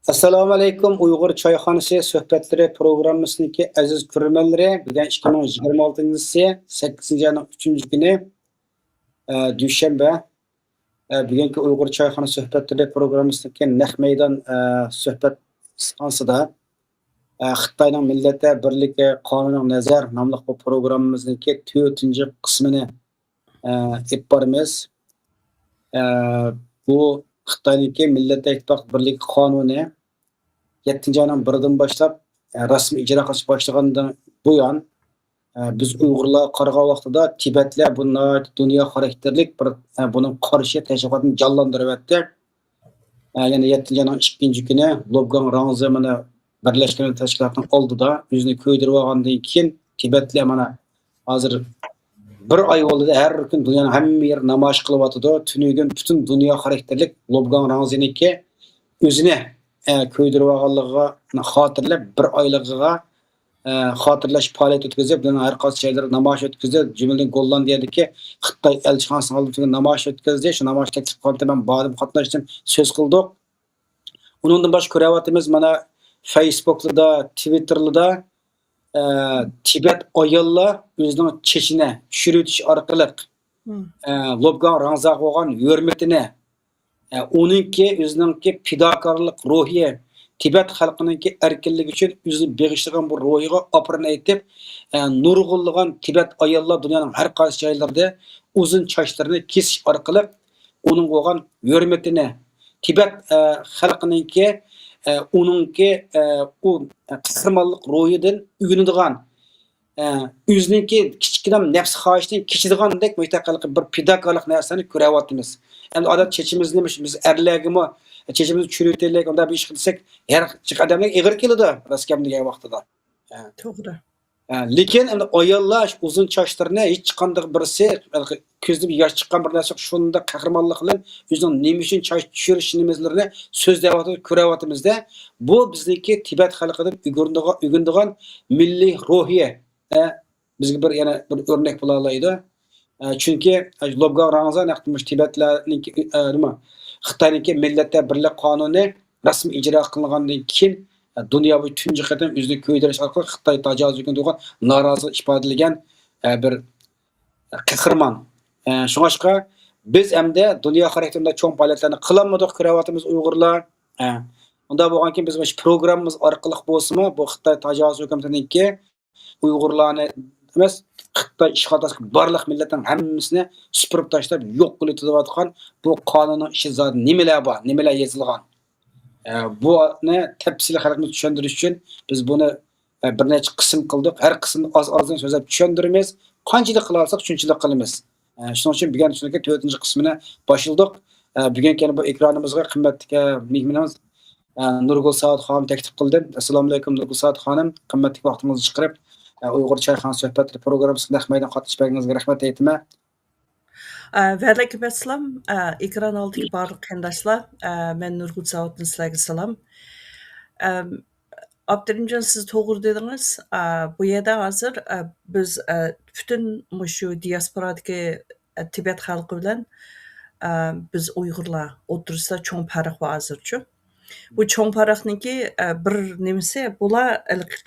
Assalomu alaykum. Uyg'ur choyxonasi suhbatlari programmasining aziz ko'rmanlari, bugun 2026-yil 8-oyning 3-kuni dushanba. Bugungi Uyg'ur choyxonasi suhbatlari programmasining naq maydon suhbat seansida Xitoyning Millatlar birligi qonuniy nazar nomli bu programmamizning 4-qismini olib boramiz. Bu Xitoyning Millatlar ittifoqi birligi qonuni 7-ayning 1-dan boshlab rasmiy ijro qilish boshlagandan buyon biz Uyg'urlar qarg'a vaqtida Tibetlar bunday dunyo xarakterlik bir buning qarshi tashviqotini jonlantiryapti. Ya'ni 7-ayning 2-kuni Lobgang Rangzi mana Birlashgan Tashkilotning oldida o'zini ko'ydirib olgandan keyin Tibetlar mana hozir bir oy oldida har kun dunyoning hamma yer namoyish qilyapti. Tunugun butun dunyo xarakterlik Lobgang Rangziniki o'zini ko'ydirib olganligiga xotirlab bir oyligiga xotirlash faoliyat o'tkazib, buning har qaysi joylar namoyish o'tkazdi. Jumladan Gollandiyadagi Xitoy elchixonasining oldida namoyish o'tkazdi. Shu namoyish taklif qildi, men borib qatnashdim, so'z qildik. Undan boshqa ko'ryapmiz mana Facebook'da, Twitter'da Tibet ayollar o'zining chechini tushiritish orqali Lobgang Rangzaga bo'lgan hurmatini uninki o'zininki fidokorlik ruhiy Tibet xalqininki erkinlik uchun o'zini beg'ishlagan bu ruhiga oprin aytib, nurg'unlagan Tibet ayollar dunyoning har qaysi joylarida uzun sochlarini kesish orqali uning bo'lgan hurmatini Tibet xalqininki uninki u qahramonlik ruhidan uyg'onadigan o'zininki kichkina nafs xohishdan kechadigandak mustaqillik bir fidokorlik narsani ko'ryapmiz. Endi odat chechimizni biz erlargimi chechimizni tushiraylik, unda bir ish qilsak, har odamga ig'ir keladi raskem degan vaqtida. To'g'ri. Lekin endi ayollar uzun sochlarini hech qanday birisi ko'zida yosh chiqqan bir narsa shunda qahramonlik bilan o'zining nima uchun soch tushirishimizlarni so'zlayapti, ko'ryapmizda. Bu bizniki Tibet xalqidan uyg'undigan milliy ruhiy bizga bir yana bir o'rnak bo'la oladi. Chunki Lobgang Rangza naqdimish Tibetlarniki nima Xitoyniki Millatlar birlik qonuni rasmiy ijro qilingandan keyin dunyo bo'yicha tunji qadam o'zini ko'ydirish orqali Xitoy tajovuzga bo'lgan norozilik ifodalagan bir qahramon. Shunga biz hamda dunyo xarakterida cho'ng faoliyatlarni qilamidik ko'ryapmiz Uyg'urlar. Unda bo'lgan keyin biz mana shu programmamiz orqali bo'lsa-mi, bu Xitoy tajovuz hukumatiniki Uyg'urlarni emas, Xitoy ishg'olchisi barliq millatning hammasini supurib tashlab yo'q qilib o'tayotgan bu qonunning ishi zot nimalar bor, nimalar yozilgan. Buni tafsili xalqni tushuntirish uchun biz buni bir necha qism qildik. Har qismni oz-ozdan so'zlab tushuntiramiz. Qanchalik qila olsak, shunchalik qilamiz. Shuning uchun bugun shunga 4-qismini boshladik. Bugungi bu ekranimizga qimmatli mehmonimiz Nurgul Saud xonim taklif qildi. Assalomu alaykum Nurgul Saud xonim, qimmatli vaqtingizni chiqarib Uyg'ur choyxonasi suhbatlari programmasiga naqmaydan qatnashganingizga rahmat aytaman. Va alaykum assalom. Ekran oldidagi barliq qarindoshlar, men Nurgul Sauddan sizlarga salom. Abdurimjon, siz to'g'ri dedingiz. Bu yerda hozir biz butun shu diasporadagi Tibet xalqi bilan biz Uyg'urlar o'tirsida cho'ng farq bor hozircha. Bu cho'ng farqniki bir nimasi bular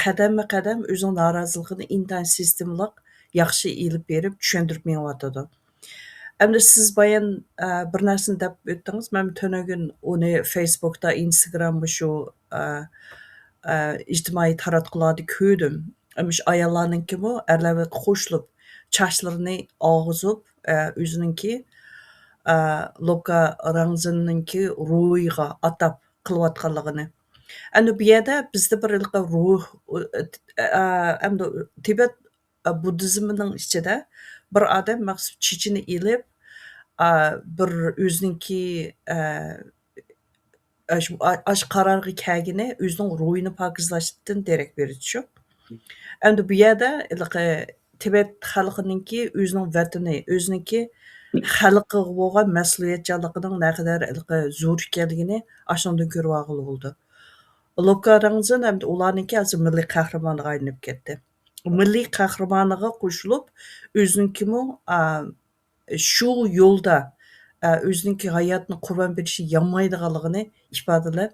qadamma-qadam o'zining noroziligini intayin sistemliq yaxshi ilib berib tushuntirib mengayotdi. Endi siz bayan bir narsani deb o'tdingiz. Men tönögün uni Facebook'da, Instagram shu ijtimoiy taratqularda ko'rdim. Shu ayollarninki bu erlarga qo'shilib chachlarini og'izib o'zininki Lobgang Rangzininki ruhiga atab qilayotganligini. Endi bu yerda bizda bir ruh endi Tibet buddizmining ichida bir odam maqsad chechini ilib bir o'zininki ash qarorga kelgini o'zining ruhini pokizlashdan derak beradi shu. Endi bu yerda Tibet xalqininki o'zining vatani, o'zininki xalqiga bo'lgan mas'uliyatchanligining naqadar zo'r ekanligini ashundan ko'rib olg'ili bo'ldi. Lobgang Rangzi hamda ularninki hozir milliy qahramonga aylanib ketdi. Milliy qahramoniga qo'shilib o'zinikimi shu yo'lda o'zininki hayotini qurbon berishni yanmaydiganligini ifodalab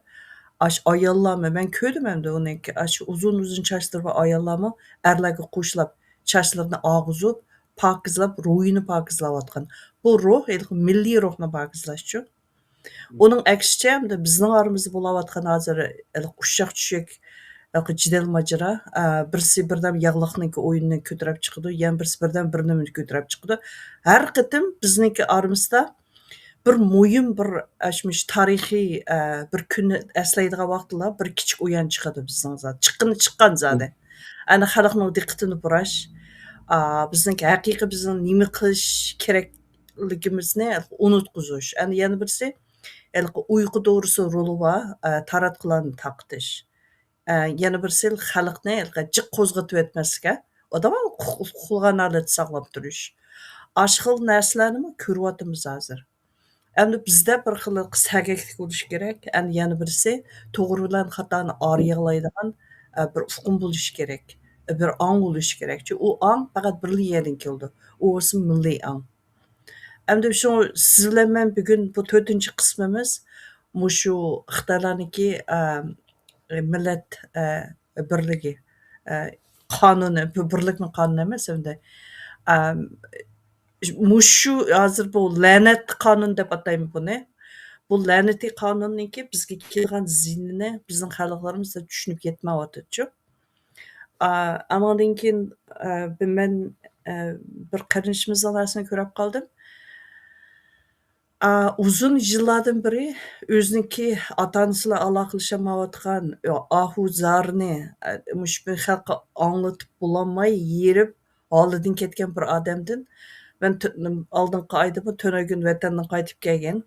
Aş ayollarmı ben kördüm endi uni aş uzun çaçları var ayollarmı erlerge qo'shilib çaçlarini og'izib, pokizlab, ruhini pokizlayotgan. Bu ruh milliy ruhni pokizlashchu. Uning aksicha hamda bizning oramizda bo'layotgan hozir ushshoq tushak jidal majra birisi birdan yog'liqniki o'yinni ko'tarib chiqadi, yana birisi birdan bir nimani ko'tarib chiqadi. Har qitim bizniki oramizda bir muhim bir ashmish tarixiy bir kunni eslaydigan vaqtlar bir kichik o'yin chiqadi bizning zot. Chiqqan zodi. Ana xalqning diqqatini burash, bizniki haqiqiy bizning nima qilish kerakligimizni unutqizish. Ana yana birisi uyqu to'g'risi roli bor, taratqularni taqtish. Yana birisi xalqni jiq qo'zg'atib etmaslikka, odam qilgan holatda saqlab turish. Ash xil narsalarni ko'ryapmiz hozir. Endi bizda bir xil sagaklik bo'lishi kerak. Endi yana birisi to'g'ri bilan xatoni oriyag'laydigan bir uqum bo'lishi kerak. Bir ong bo'lishi kerak. Chunki u ong faqat bir yerdan keldi. U o'zi milliy ong. Endi shu siz bilan men bugun bu 4-chi qismimiz mushu Xitoylarniki millat birligi qonuni, bu birlikning qonuni emas endi. Mushu hozir bu la'nat qonun deb ataymi buni. Bu la'natiy qonunniki bizga kelgan ziynini bizning xalqlarimiz tushunib yetmayotdi-chu. Amandan keyin men bir qarinishimizning narsasini ko'rib qoldim. Uzun yillardan beri o'ziniki ota-onasilar aloqalashamayotgan ahuzarni mushbu xalqqa anglatib bo'lolmay yerib holidan ketgan bir odamdan men oldingi oyda to'nagun vatandan qaytib kelgan.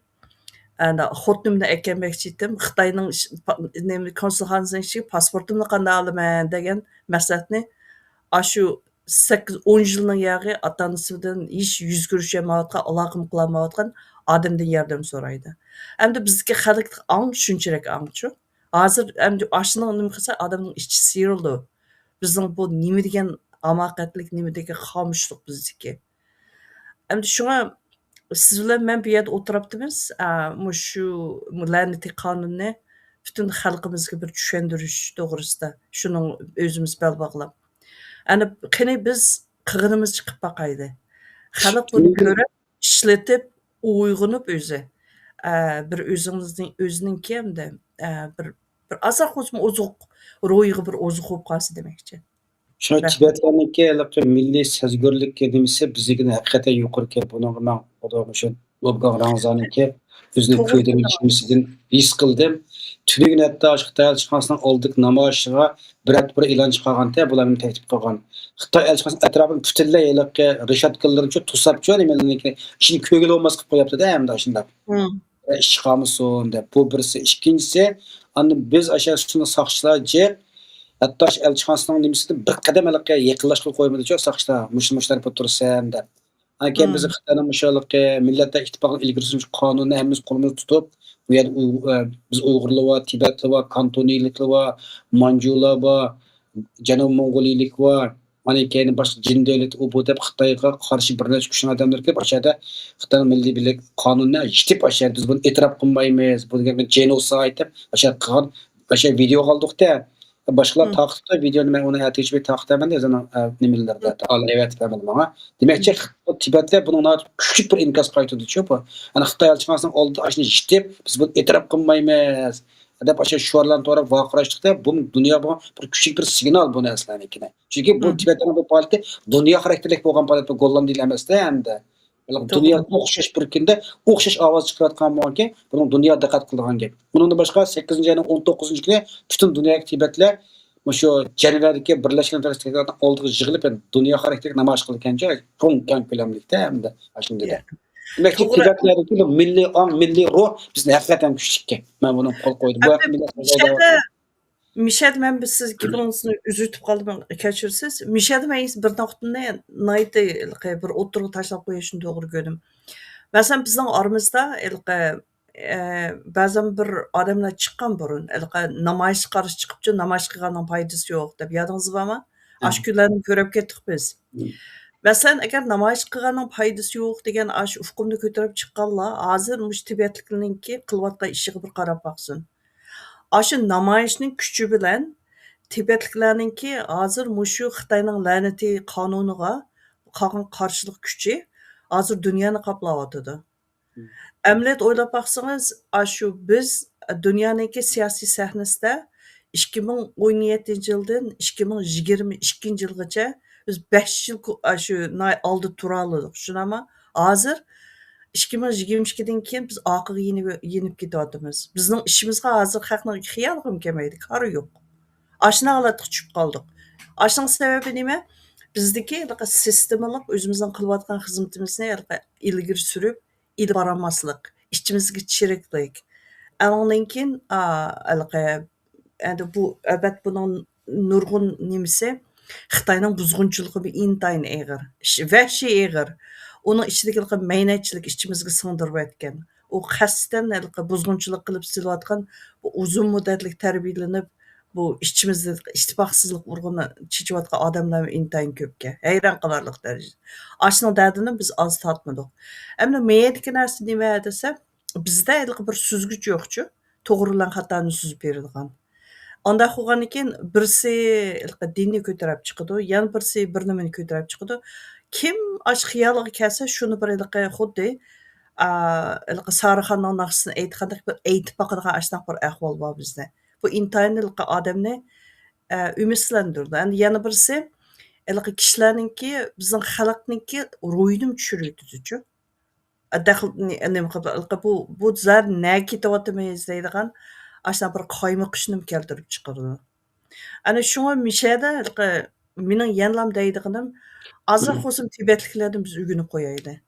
Xotinimni aytmoqchi edim. Xitoyning konsulxonasining ichiga pasportimni qanday olaman degan maqsadni shu 8-10 yilning yog'i ota-onasidan hech yuz ko'rishmayotgan, aloqa qilolmayotgan odamdan yordam so'raydi. Endi bizga xalq ong shunchalik ongchu. Hozir endi ashuni nima qilsa odamning ichi siyrildi. Bizning bu nima degan hamoqatlik, nima degan xomushlik bizniki. Endi shunga siz bilan men bu yerda o'tiribmiz. Shu la'natiy qonunni butun xalqimizga bir tushuntirish to'g'risida shuning o'zimiz bel bog'lab. Ana qani biz qilganimizcha qilib boqaydi. Xalq buni ko'rib, ishlatib, uyg'unib o'zi bir o'ziningki hamda bir azoq ozuq ro'yiga bir ozuq bo'lib qolsa demoqchi. Shu Tibetlarniki milliy sezgurlik nimasi biznikini haqiqatan yuqori bunga men xudoga shu Lobgang Ramazoniki o'zini ko'ydimisidan his qildim. Tunigun hatto Xitoy elchixonasining oldik namoyishiga bir e'lon chiqarganda bularni taklif qilgan. Xitoy elchixonasi atrofini butunlay reshatkalarni to'sabchi nimalarniki ishini ko'ngil olmas qilib qo'yapti-da hamda shunday. Ish qilmasin deb. Bu birisi. Ikkinchisi, biz shuni saqchilarga hatto elchixonasining nimasida bir qadam yaqinlashib qo'ymadi-ku saqchilar, mushlar tursan deb. Keyin biz Xitoyning musholarga millatlar ittifoqi ilgari suruvchi qonunni hammamiz qo'limizda tutib, bu yerda biz Uyg'urlar va Tibetlar va Kantoniyliklar va Manjular va Janubiy Mong'oliylik va mana keyin boshqa jin davlat u bu deb Xitoyga qarshi bir necha kuchli odamlar kelib o'shada Xitoy milliy birlik qonunni yitib o'shada biz buni e'tirof qilmaymiz, bu genocide deb o'sha qilgan o'sha video qoldiqda boshqalar taqibda videoni men uni aytishib taqibdaman degan nimalarda evet dedim ama demakchi Tibetlar buni kuchli bir inkas qaytadi-ku bu. Ana Xitoy elchixonasining oldida ashni yitib biz buni e'tirof qilmaymiz deb o'sha shuarlarni to'g'ri vaqirashdiqda bu dunyo bu bir kuchli bir signal bu narsalarnikini. Chunki bu Tibetning bu politi dunyo xarakterlik bo'lgan polit bu Gollandiya emasda endi. Dunyo o'xshash bir kunda o'xshash ovoz chiqarayotgan bo'lganki, buni dunyo diqqat qiladigan gap. Bundan boshqa 8-oyning 19-kuni butun dunyoga Tibetlar shu Janvardagi Birlashgan Davlatlar Tashkilotining oldiga yig'ilib dunyo xarakterlik namoyish qilgancha keng ko'lamlikda hamda shunday. Demak, Tibetlardagi milliy ong, milliy ruh bizni haqiqatan kuchlikka. Men buni qo'l qo'ydim. Bu Mishad men siz gapingizni uzitib qoldim, kechirsiz. Mishad men bir nuqtani naydi bir o'tirib tashlab qo'yishni to'g'ri ko'rdim. Masalan, bizning oramizda ba'zan bir odamlar chiqqan burun, namoyish qarshi chiqibchi, namoyish qilganning foydasi yo'q deb yodingiz bormi? Ash kunlarni ko'rib ketdik biz. Masalan, agar namoyish qilganning foydasi yo'q degan ash ufqumni ko'tarib chiqqanlar hozir mush Tibetliklarningki qilayotgan ishiga bir qarab boqsin. Aşı namoyishning kuchi bilan Tibetliklarninki hozir mushu Xitoyning la'nati qonuniga qolgan qarshilik kuchi hozir dunyoni qoplayotidi. Әмілет ойлап бақсаңыз, ашу biz dunyoning siyosiy sahnasida 2017 yildan 2022 yilgacha biz 5 yil shu oldi tura oldik. Shunami? Hozir 2022dan keyin biz orqaga yenib ketyapmiz. Bizning ishimizga hozir xalqning xiyoli ham kelmaydi, qari yo'q. Ashuna holatga tushib qoldik. Ashning sababi nima? Bizdagi sistemalik o'zimizning qilayotgan xizmatimizni ilgari surib, ilib boramaslik, ishimizga chiriklik. Andan keyin endi bu albatta buning nurg'un nimasi Xitoyning buzg'unchiligi intayin og'ir, vahshiy og'ir. Uning ichidagi maynatchilik ichimizga singdirib o'tgan. U qasddan buzg'unchilik qilib silayotgan bu uzun muddatlik tarbiyalanib bu ichimizda ittifoqsizlik urg'uni chechayotgan odamlar intayin ko'pga. Hayron qolarlik darajada. Ashning dardini biz oz tatmadik. Endi meyatga narsa nima desa, bizda bir suzgich yo'qchu, to'g'rilan xatoni suzib beradigan. Onda qilgandan keyin birsi dinni ko'tarib chiqadi, yana birsi bir nimani ko'tarib chiqadi. Kim ash xiyoliga kelsa, shuni bir xuddi Sarixonning naqsini aytgandek bir aytib boqadigan ashunaq bir ahvol bor bizda. Bu intayin odamni umidlantirdi. Endi yana birsi kishilarninki bizning xalqninki ro'yini tushirdi-chu. Bu zar nä ketyapmiz deydigan ashuna bir qaymoqishni keltirib chiqardi. Ana shunga mishada mening yanlam deydiganim azir qo'sim Tibetliklardan biz o'rganib qo'yayli.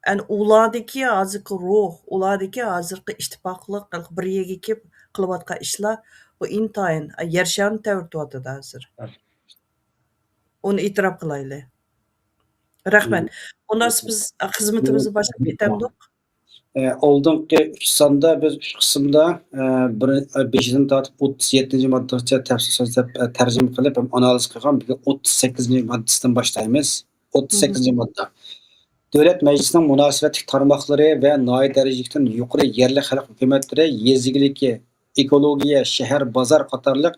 Yani ulardaki hozirgi ruh, ulardaki hozirgi ittifoqlik bir yerga kelib qilayotgan ishlar bu intayin yer sharini tevirtyapti hozir. Uni e'tirof qilayli. Rahmat. Ondan sonra biz xizmatimizni boshlab ketamdik. Oldingi 3 sonda biz 3 qismda 5dan tortib 37 moddagacha tafsil tarjima qilib ham analiz qilgan. Bugun 38 moddasidan boshlaymiz. 38 modda. Davlat Majlisining munosabatli tarmoqlari va noy darajadan yuqori yerli xalq hukumatlari yezigiligi, ekologiya, shahar, bozor qatorliq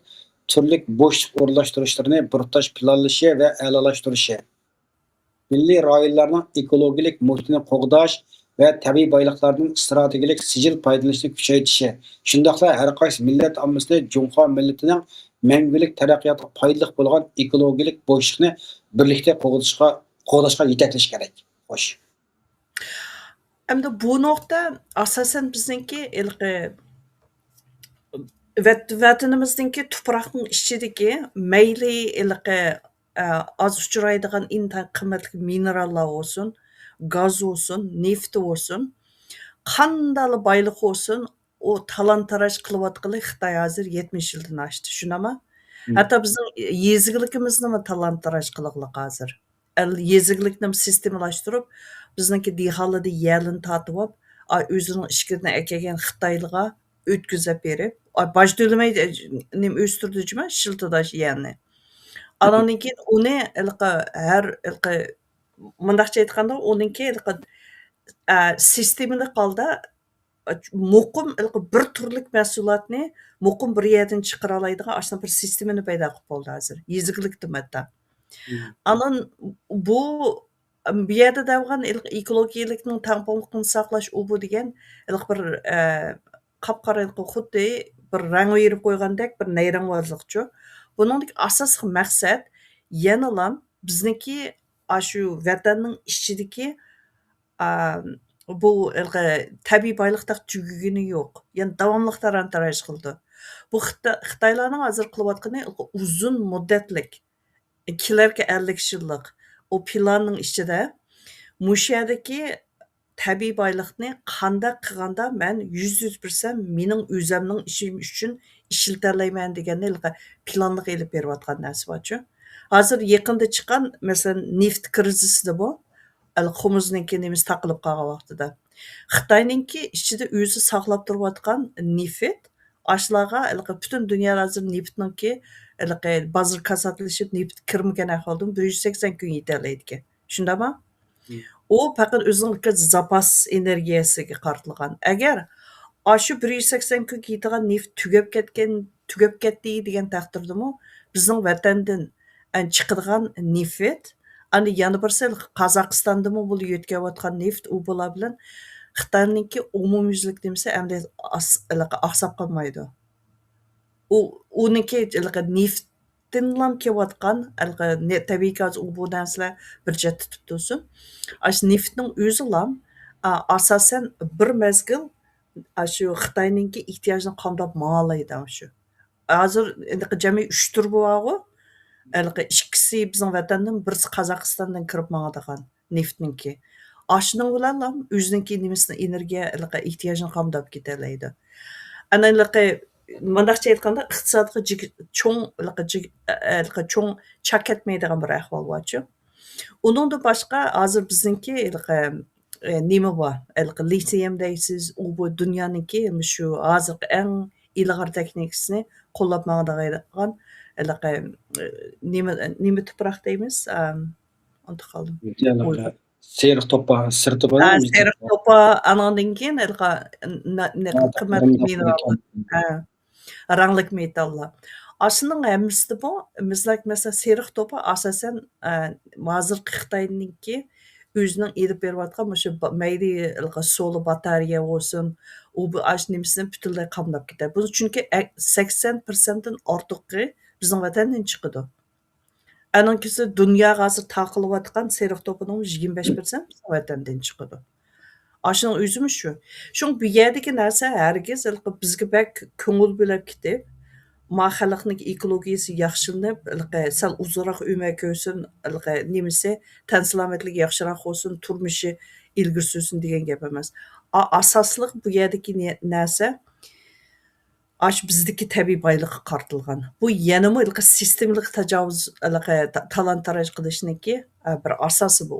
turli bo'shliq o'rnashtirishlarini burtash planlashi va a'lollashtirishi. Milliy rayonlarning ekologik muhitini qo'g'dash va tabiiy boyliqlarning strategik sijil foydalanishni kuchaytirishi. Shundaqla har qaysi millat ommasini Jumho millatining mangulik taraqqiyotiga foydali bo'lgan ekologik bo'shliqni birlikda qo'g'dashga yetaklash kerak. Xo'sh. Endi bu nuqta asosan bizningki vatanimizningki tuproqning ichidagi mayli az uchraydigan intayin qimmatli minerallar olsun, gaz olsun, neft olsun, qanday boylik olsun, o talon-taroj qilayotgani Xitoy hozir 70 yildan oshdi. Shunami? Hatto bizning yezigligimizni talon-taroj qilaylik hozir. Yeziglikni sistemalashtirib, bizningki dehonlarda yerlarni tortib olib, o'zining ishkirini akagan Xitoylarga o'tkazib berib, boj to'lamay o'stirdichmi shiltidash yerni. Andan keyin uni har mundaqcha aytganda, uninki sistemalik holda muqim bir turlik mahsulotni muqim bir yerdan chiqara oladigan ashuna bir sistemani paydo qilib bo'ldi hozir. Yeziglikda hatta. Anan bu yerda davgan ekologiyalikning tangpongligini saqlash u bu degan bir qap-qora xuddi bir rang berib qo'ygandek bir nayrangvozlikchu. Buningdagi asosiy maqsad yanalam bizniki shu vatanning ichidagi bu tabiiy boyliqda tugagini yo'q. Ya'ni davomli tarantarash qildi. Bu Xitoylarning hozir qilayotgani uzun muddatlik kelarki 50 yillik o planning ichida mushadagi tabiiy boyliqni qanday qilganda men 100% mening o'zimning ishim uchun ishlatarlayman deganni planliq elib berayotgan narsa borchu. Hozir yaqinda chiqqan masalan neft krizisida bu Xumuzningki nimiz taqilib qolgan vaqtida. Xitoyninki ichida o'zi saqlab turayotgan neft ashlarga butun dunyo hozir neftninki bozor kasatlashib neft kirmagan ahvoldan 180 kun yetarlaydi. Shundami? U faqat o'zining zapas energiyasiga qartilgan. Agar Aşı 180 kun ketgan neft tugab ketdi degan taqdirdami bizning vatandin chiqadigan neft ana yana birsi Qozog'istondami bu yetkazayotgan neft u bular bilan Xitoyniki umumyuzlik demasa endi oqsab qolmaydi. Uniki neftdan kelayotgan tabiiy gaz bu narsalar bir chetda tutib tursin. Neftning o'zi asosan bir mezgil shu Xitoyningki ehtiyojni qamdab ma'laydi shu. Hozir endi jami 3 tur bo'ladi. Ikkisi bizning vatandan, birisi Qozog'istondan kirib mangadigan neftninki. Ashning bilan o'zininki nimasini energiya ehtiyojini qamdab ketalaydi. Ana mandaqcha aytganda iqtisodga cho'ng chak ketmaydigan bir ahvol borchu. Uningdan boshqa hozir bizningki nima bor? Litium deysiz, u bu dunyoniki shu hozirgi eng ilg'or texnikasini qo'llab mangadigan nima tuproq deymiz? Unutib qoldim. Seriq topa, sirtopa. Seriq topa anandan keyin qimmat mineral. Ranglik metallar. Aslında hammasi bu, mesela seriq topa asosan hozirgi Xitoyninki o'zining elib berayotgan shu mayli soli batareya bo'lsin, u bu nimasini butunlay qamdab ketadi. Bu chunki 80% dan ortiqi bizning vatandan chiqadi. Aninkisi dunyoga hozir taqilayotgan seriq topining 25% bizning vatandan chiqadi. Aşının özümüz şu. Şun bu yerdagi narsa hargiz bizga bak ko'ngil bo'lib ketib, ma xalqning ekologiyasi yaxshilanib, sal uzunroq umr ko'rsin, nimasi tan salomatligi yaxshiroq bo'lsin, turmushi ilgari sursin degan gap emas. Asosliq bu yerdagi narsa bizdagi tabiiy boylikqa qartilgan. Bu yanami sistemlik tajovuz talon-taroj qilishniki bir asosi bu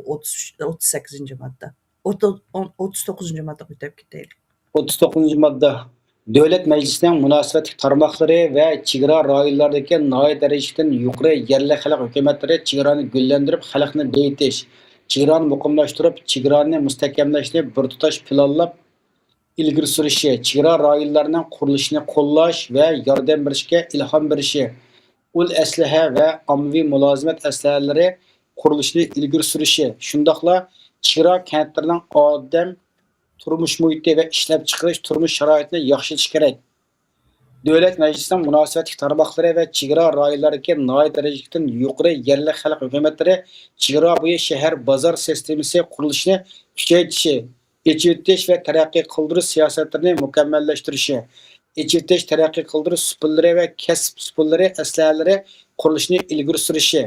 38-modda. 39-modda o'tab ketaylik. 39-modda Davlat Majlisining munosabatli tarmoqlari va chegara rayonlaridagi noyob darajadan yuqori yerli xalq hukumatlari chegarani gullantirib, xalqni beyitish, chegarani muqimlashtirib, chegarani mustahkamlashni bir tutash planlab ilgari surishi, chegara rayonlarining qurilishini qo'llash va yordam berishga ilhom berishi, ul aslaha va ommaviy mulozimat aslahalari qurilishini ilgari surishi, shundoqla chegara kantlarining odam turmush muhiti va ishlab chiqarish turmush sharoitini yaxshilatish kerak. Davlat Majlisining munosabatli tarmoqlari va chegara rayonlaridagi noyob darajadan yuqori yerli xalq hukumatlari chegara bo'yi shahar bozor sistemasi qurilishini kuchaytirishi, echitish va taraqqiy qildirish siyosatlarini mukammallashtirishi, echitish, taraqqiy qildirish uskullari va kasb usullari aslahalari qurilishini ilgari surishi,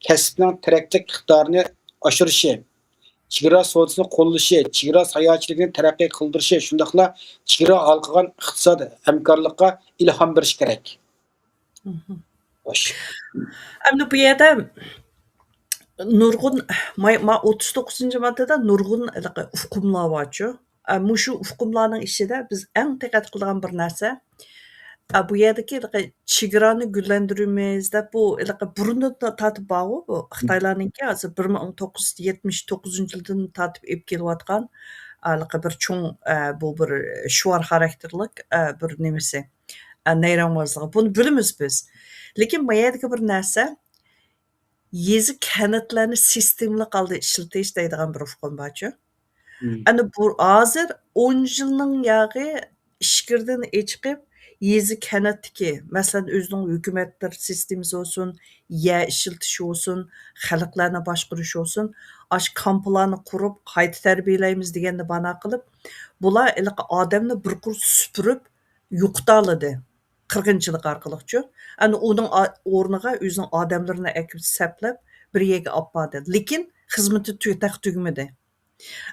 kasbning taraqqiyot miqdorini oshirishi, chegara savdosini qo'llashi, chegara sayohatchiligini taraqqiy qildirishi, shundaqla chegara halqigan iqtisod hamkorlikqa ilhom berish kerak. Endi bu yerda nurg'un 39-moddada nurg'un hukmlar borchu. Shu hukmlarning ichida biz eng diqqat qilgan bir narsa bu yerdagi chegarani gullantiramiz deb bu burundan tatib bor bu Xitoylarninki hozir 1979-yildan tatib olib kelayotgan bir cho'ng bu bir shuar xarakterlik bir nimasi nayronbozligi. Buni bilamiz biz. Lekin bu yerdagi bir narsa yezi kanatlarni sistemli holda ishlatish deydigan bir hukm borchu. Ana bu hozir 10 yilning yog'i ishkirdan chiqib yezi kanatdagi, masalan, o'zining hukumatlar sistemasi bo'lsin, yer ishlatish bo'lsin, xalqlarni boshqarish bo'lsin, kamplarni qurib, qayta tarbiyalaymiz deganda bana qilib, bular odamni bir qur supurib yo'qotadi. Qirg'inchilik orqaliqchu. Ana uning o'rniga o'zining odamlarini akib saplab bir yerga olib bordi. Lekin xizmati tugmadi.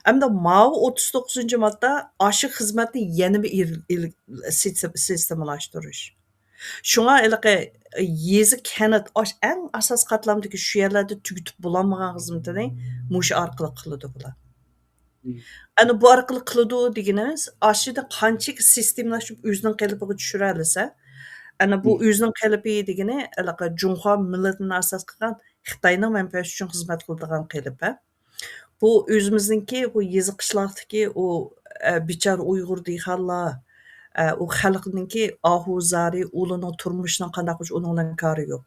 Endi 39-modda aşı xizmatni yana bir sistemalashtirish. Shunga yezi kanat eng asos qatlamdagi shu yerlarda tugatib bo'lolmagan xizmatini mush orqali qiladi bular. Ana bu orqali qiladi deganimiz ashida qanchalik sistemlashib o'zining qalbiga tushira olsa, ana bu o'zining qalbi degani Junxo millatini asos qilgan Xitoyning manfaati uchun xizmat qiladigan qalbi. Bu özümüzdeki bu yezi qishloqdagi o bichar Uyg'ur dehqonlar u xalqninki ahuzari, ularning turmushining qanday bo'lishi uning bilan kari yo'q.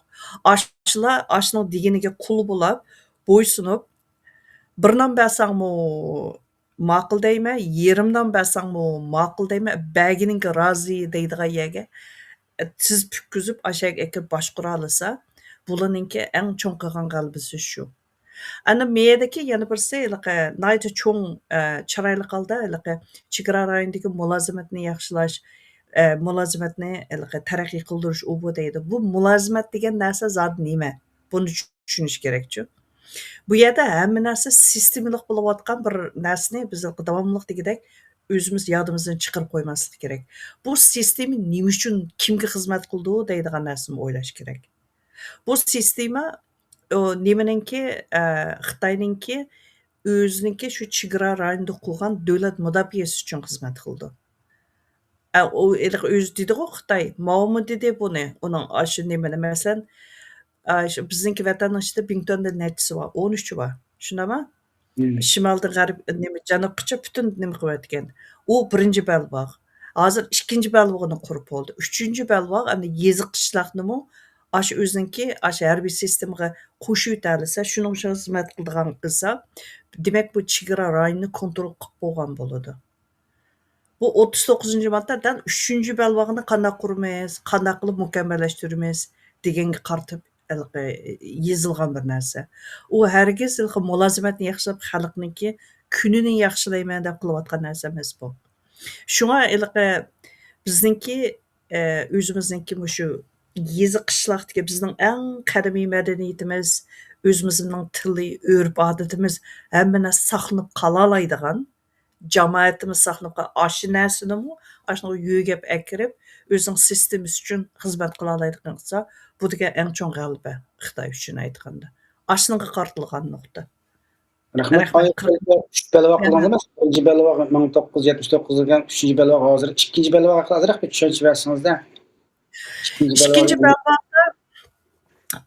Ashlar ashning deginiga qul bo'lib, bo'ysunib, bir non bersangmi ma'qul deyman, yerimdan bersangmi ma'qul deyman, bagininki rozi deydigan yerga tiz pukkizib ashak ekib boshqara olsa, bularninki eng cho'ng qilgan g'albisi shu. Ana meyedagi yana birisi nayta cho'ng chiroyli holda chegara rayonidagi mulozimatni yaxshilash, mulozimatni taraqqiy qildirish u bu deydi. Bu mulozimat degan narsa zot nima? Buni tushunish kerakchu. Bu yerda hamma narsa sistemalik bo'layotgan bir narsani biz davomli degidek o'zimiz yodimizdan chiqarib qo'ymaslik kerak. Bu sistema nima uchun kimga xizmat qildi deydigan narsani o'ylash kerak. Bu sistema nimaninki Xitoyninki o'zininki shu chegara rayonida qurgan davlat mudofaasi uchun xizmat qildi. U o'zi deydi-ku Xitoy, mavmi dedi buni. Uning shu nimani masalan bizningki vatanning ichida Bingtonda nechisi bor? 13 bor. Shunami? Shimoldan g'arb janubgacha butun nima qilayotgan. U birinchi belbog'. Hozir ikkinchi belbog'ini qurib bo'ldi. Uchinchi belbog' endi yeziq qishloqnimi ash o'ziniki ash harbiy sistemaga qo'shib o'talsa, shuning uchun xizmat qildigan qilsa, demak bu chegara rayonini kontrol qilib bo'lgan bo'ladi. Bu 39-moddadan 3-belbog'ini qanday quramiz, qanday qilib mukammallashtiramiz deganga qaratib yezilgan bir narsa. U hargiz mulozimatni yaxshilab xalqniki kunini yaxshilayman deb qilayotgan narsa emas bu. Shunga bizningki o'zimizningki shu yezi qishloqdagi bizning eng qadimiy madaniyatimiz, o'zimizning tili, urf-odatimiz hamma narsa saqlanib qola oladigan jamoatimiz saqlanib aşı narsanimi ashuni yo'gab akirib o'zining sistemasi uchun xizmat qila oladigan qilsa, bu degan eng cho'ng g'alaba Xitoy uchun aytganda. Ashunga qaratilgan nuqta. Rahmat. 3 belbog' qilgan emas. 1-belbog' 1979 degan 3-belbog' hozir 2-belbog' haqida ozroq bir tushuncha bersingizda.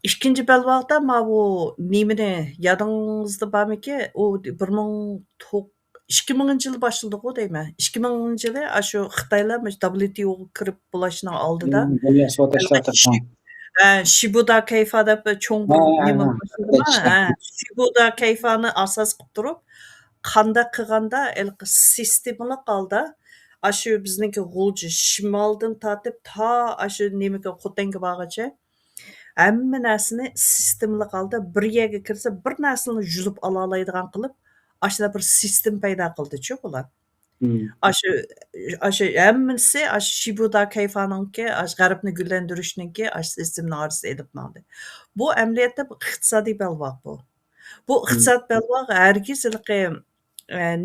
2 belbog'da ma bu nimani yodingizda bormiki? U 2000-yil boshlandiku deyman. 2000-yili shu Xitoylar WTOga kirib bo'lishning oldida Shibuda kayfa deb cho'ng bir nima boshladimi? Shibuda kayfani asos qilib turib, qanday qilganda sistemalik holda shu bizningki g'ulji shimoldan tortib shu nimaga Xotanga borgacha hamma narsani sistemalik holda bir yerga kirsa, bir narsani yulib ola oladigan qilib, ashula bir sistem paydo qildi-chu bular. Shu hammasi Shibuda kayfaninki g'arbni gullantirishninki sistemni orasida elib oldi. Bu amaliyotda iqtisodiy belbog' bu. Bu iqtisod belbog' hargiz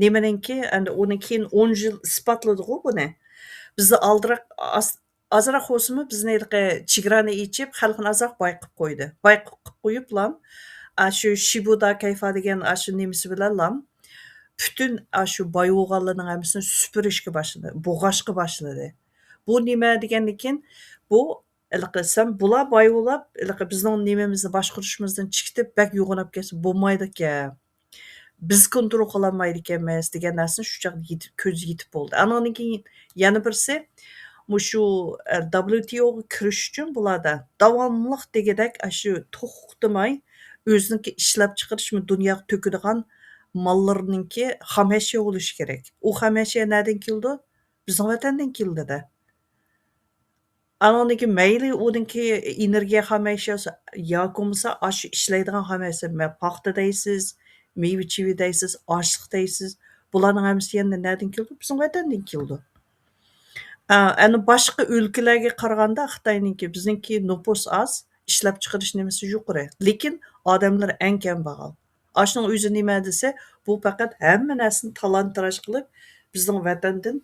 nimaninki endi uni keyin 10 yil isbotladi-ku buni. Bizni oldiroq azroq bo'lsinmi bizni chegarani ichib xalqni azroq boy qilib qo'ydi. Boy qilib qo'yiblam shu Shibuda kayfa degan shu nimasi bilan bütün shu boy bo'lganlarning hammasini supurishga boshladi, bo'g'ashga boshladi. Bu nima degandan bu sen bular boy bo'lib, bizning nimamizni boshqarishimizdan chiqib bak yo'g'onab kelsa bo'lmaydi-ekan. Biz kontrol qila olmaydi ekanmiz degan narsani shu chaqda ko'z yetib bo'ldi. Andan keyin yana birisi shu WTOga kirish uchun bularda davomli degidek shu to'xtamay o'ziniki ishlab chiqarish dunyoga to'kadigan mallarninki xam ashyo bo'lishi kerak. U xam ashyo nerdan keldi? Bizning vatandan keldi-da. Anoniki mayli uninki energiya xam ashyosi yoki bo'lmasa shu ishlaydigan xam ashyo, paxta deysiz, meva-cheva deysiz, oshliq deysiz. Bularning hammasi yana nerdan keldi? Bizning vatandan keldi. Ana boshqa o'lkalarga qaraganda Xitoyninki bizningki nupus oz, ishlab chiqarish nimasi yuqori, lekin odamlar eng kambag'al. Ashning o'zi nima desa, bu faqat hamma narsani talon-taroj qilib, bizning vatandan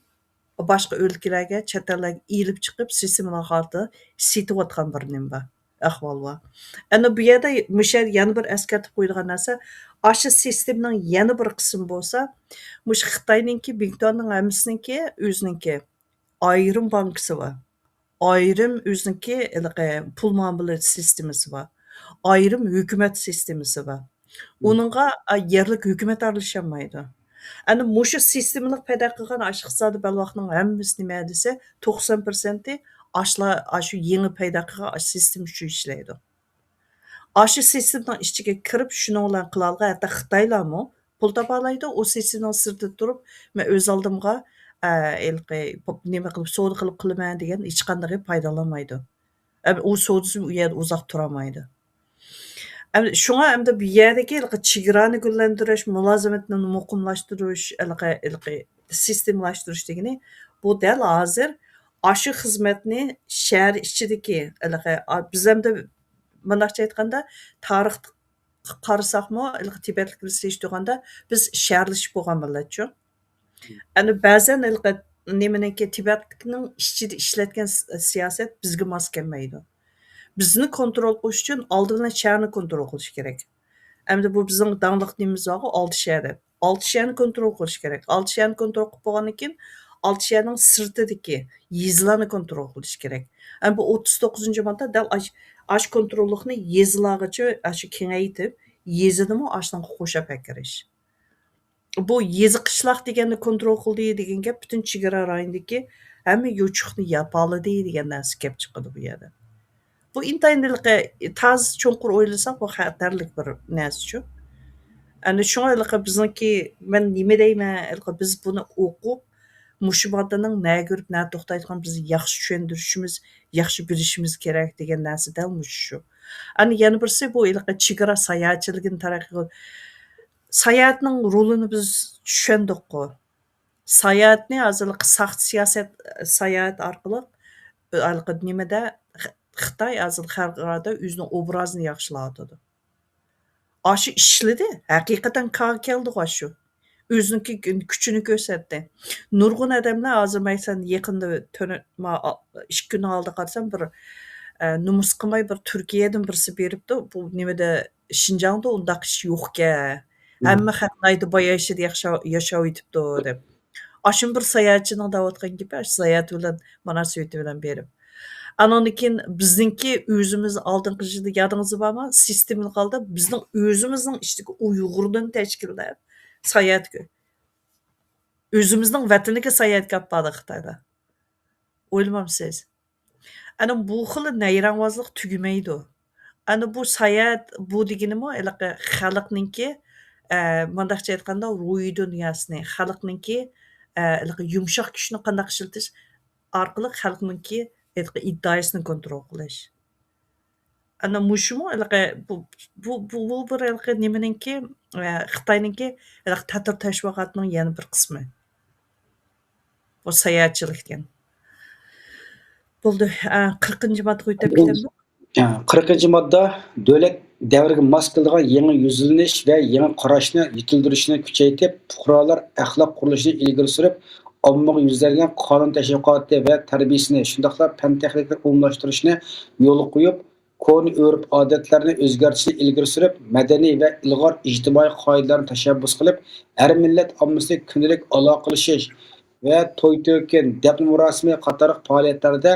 boshqa o'lkalarga, chet ellarga elib chiqib, sistemalar orqali setayotgan bir nima ahvol bor. Ana bu yerda yana bir eskartib qo'yilgan narsa, shu sistemaning yana bir qismi bo'lsa, mush Xitoyninki Bingtonning hammasiniki o'zininki ayrim bankasi bor. Ayrim o'zininki pul muomalat sistemasi bor. Ayrim hukumat sistemasi bor. Onunğa yerlik hukumat aralasholmaydi. Ana mushu sistemalik paydo qilgan iqtisodiy balvoqning hammasi nima desa 90% ashlar ashu yangi paydo qilgan sistem shu ishlaydi. Ashu sistemning ichiga kirib shuni bilan qilolgan hatto Xitoylarmi pul topalaydi, u sistemning sirtida turib, men o'z oldimga nima qilib savdo qilib qilaman degan hech qanday foydalanmaydi. U savdosi u yerda uzoq turolmaydi. Şuna endi bu yerdagi chegarani gullantirish, mulozamatni muqimlashtirish, sistemlashtirish degani bu dal hozir ashu xizmatni shahar ichidagi biz hamda bundoqcha aytganda tarixni qarasaqmi, Tibetliklar eshitganda biz shaharlashib bo'lgan millatchu. Ana ba'zan nimaniki Tibetlikning ichida ishlatgan siyosat bizga mos kelmaydi. Bizni kontrol qilish uchun oldindan shaharni kontrol qilish kerak. Endi bu bizning dangliq nemimiz bor, 6 shahar deb. 6 shaharni kontrol qilish kerak. 6 shaharni kontrol qilib bo'lgandan keyin 6 shaharning sirtidagi yezlarni kontrol qilish kerak. Endi bu 39-modda dal ash kontrollikni yezlargacha shu kengaytib, yezidimi ashdan qo'shib akirish. Bu yezi qishloq deganni kontrol qildi degan gap butun chegara rayonidagi hamma yo'chiqni yapoladi degan narsa kelib chiqadi bu yerda. Bu intayin taz cho'nqur o'ylasak bu xatarlik bir narsachu. Ana shunga bizniki men nima deyman, biz buni o'qib mushu moddaning na ko'rib na to'xtaydigan bizni yaxshi tushuntirishimiz, yaxshi bilishimiz kerak degan narsa dal shu. Ana yana birisi bu chegara sayohatchiligini taraqqiy sayohatning rolini biz tushundik-ku. Sayohatni hozir saqt siyosat sayohat orqali nimada Xitoy hozir xalqaro o'zining obrazini yaxshilayotdi. Ashu ishladi, haqiqatan keldi shu. O'ziniki kuchini ko'rsatdi. Nurg'un odamlar hozir maysan yaqinda 2 kun oldin qarasam bir numus qilmay bir Turkiyadan birisi beribdi. Bu nimada Shinjongda undaq ish yo'q-ku. Hamma xalqlaydi boyashida yashab yetibdi deb. Ashun bir sayohatchining davatgan gapi, sayohat bilan munosabati bilan berib. Andan keyin bizningki o'zimiz oldingi yilda yodingizda bormi? Sistemli holda bizning o'zimizning ichidagi Uyg'urdan tashkillab sayohatga. O'zimizning vataniga sayohatga olib bordi Xitoyda. O'ylamamsiz? Ana bu xil nayranvozlik tugamaydi. Ana bu sayohat bu deganimi xalqninki mundaqcha aytganda ruhiy dunyosini, xalqninki yumshoq kuchni qanday ishlatish orqali xalqninki iddaosini kontrol qilish. Ana mushumu bu bir nimaningki Xitoyninki ta'tir tashviqotning yana bir qismi. Bu sayohatchilikdan. Bo'ldi. 40-modda o'tib ketamiz. 40-modda davlat davriga mos keladigan yangi yuzlanish va yangi qarashni yetildirishni kuchaytirib, fuqarolar axloq qurilishini ilgari surib, ommaga yuzlangan qonun tashviqoti va tarbiyasini, shundaqla fan texnika umumlashtirishni yo'l qo'yib, koni urf-odatlarni o'zgartirishni ilgari surib, madaniy va ilg'or ijtimoiy qoidalarni tashabbus qilib, har millat ommasini kundalik aloqalashish va to'y-to'kin, dafn murosimi qator faoliyatlarda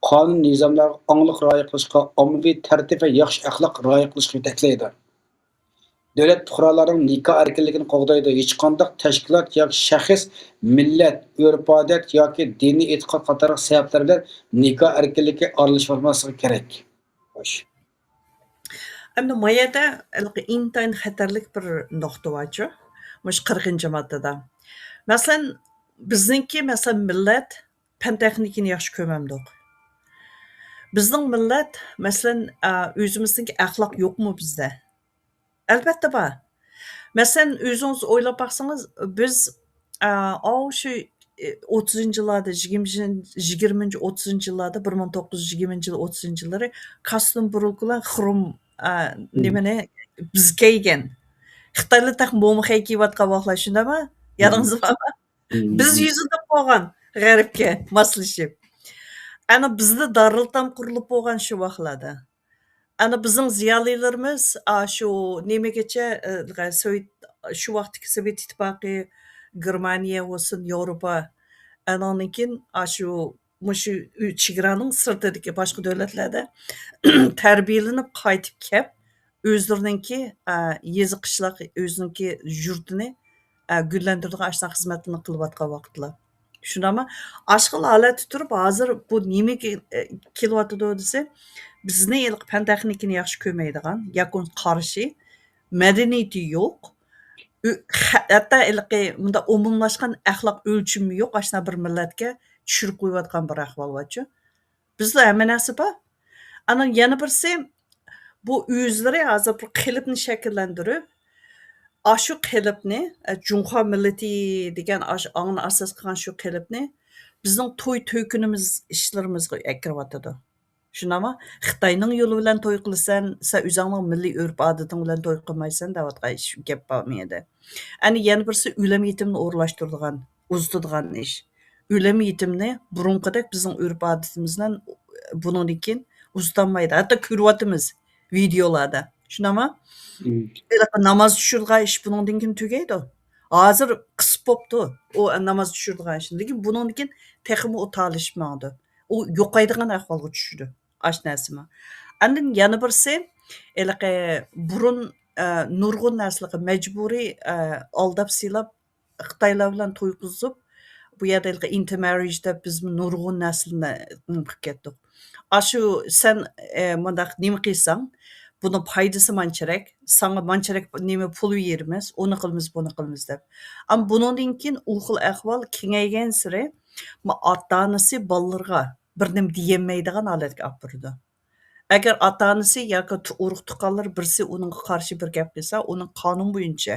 qonun nizomlariga onglik rioya qilishga, ommaviy tartib va yaxshi axloq rioya qilishga yetaklaydi. Davlat fuqarolarning nikoh erkinligini qo'g'daydi. Hech qanday tashkilot yoki shaxs millat, urf-odat yoki diniy e'tiqod qator sabablar bilan nikoh erkinligiga aralashmasligi kerak. Xo'sh. Endi mayada intayin xatarlik bir nuqta borchu. Mush 40-moddada. Masalan, bizningki millat fan texnikani yaxshi ko'rmamdiq. Bizning millat masalan o'zimizningki axloq yo'qmi bizda? Albatta bor. Masalan, o'zingiz o'ylab baksangiz, biz shu 30-yillarda, 20-30-yillarda, 1920-yil, 30-yillari kostyum burulgular xrom nimani biz kiygan. Xitoylar taq mo'mixay kiyayotgan vaqtlar shundami? Yodingizda bormi? Biz yuzida bo'lgan g'arbga moslashib. Ana bizda Darultam qurilib bo'lgan shu vaqtlarda. Ana bizning ziyolilarimiz shu nimagacha shu vaqtdagi Sovet ittifoqi, Germaniya bo'lsin, Yevropa andan keyin shu chegaraning sirtidagi boshqa davlatlarda tarbiyalanib qaytib kelib, o'zlariningki yezi qishloq o'ziningki yurtini güllendirdiği aşağı hizmetini kılıbatqa vaxtla. Şunama aşkıl alet tuturup hazır bu nime kilovatı dese bizni ilk pen texnikini yaxşı kömeydigan yakın karşı medeniyeti yok. Hatta ilki bunda umumlaşkan ahlak ölçümü yok. Aşna bir milletke düşürüp koyuvatkan bir ahval vaçı. Bizde hemen nasıl ba? Ana yana birisi bu yüzleri hazır bir qilibni şekillendirip aşu qilibni Cunha milleti degan anını asas qilgan shu qilibni bizning to'y to'ykunimiz ishlarimizga akiryotidi. Shunami? Xitoyning yo'li bilan to'y qilsan, sen o'zingning milliy urf-odating bilan to'y qilmaysan deyotgan ish gap bo'lmaydi. Ani yana birisi o'lim yetimni o'rlashtiradigan, uzitadigan ish. O'lim yetimni burunqidek bizning urf-odatimizdan bundan keyin uzitolmaydi. Hatto ko'ryapmiz videolarda. Shunami? Namoz tushirgan ish bundan keyin tugaydi. Hozir qisib bo'pti u namoz tushirgan ish. Lekin bundan keyin texmi u talishmadi. U yo'qaydigan ahvolga tushdi. Ash narsami. Andan yana birisi burun nurg'un narsalarga majburiy aldab silab Xitoylar bilan to'y qilib bu yerda intermarriage deb biz nurg'un narsalarni qilib ketdik. Ashu sen bundaq nima qilsang buni foydasi mancharak, sana mancharak nima pul yerimiz, uni qilamiz, buni qilamiz deb. Am bundan keyin u xil ahvol kengaygan sari ota-onasi bolalarga bir nim deyolmaydigan holatga olib bordi. Agar ota-onasi yoki urug' tuqqanlar birisi uning qarshi bir gap qilsa, uning qonun bo'yicha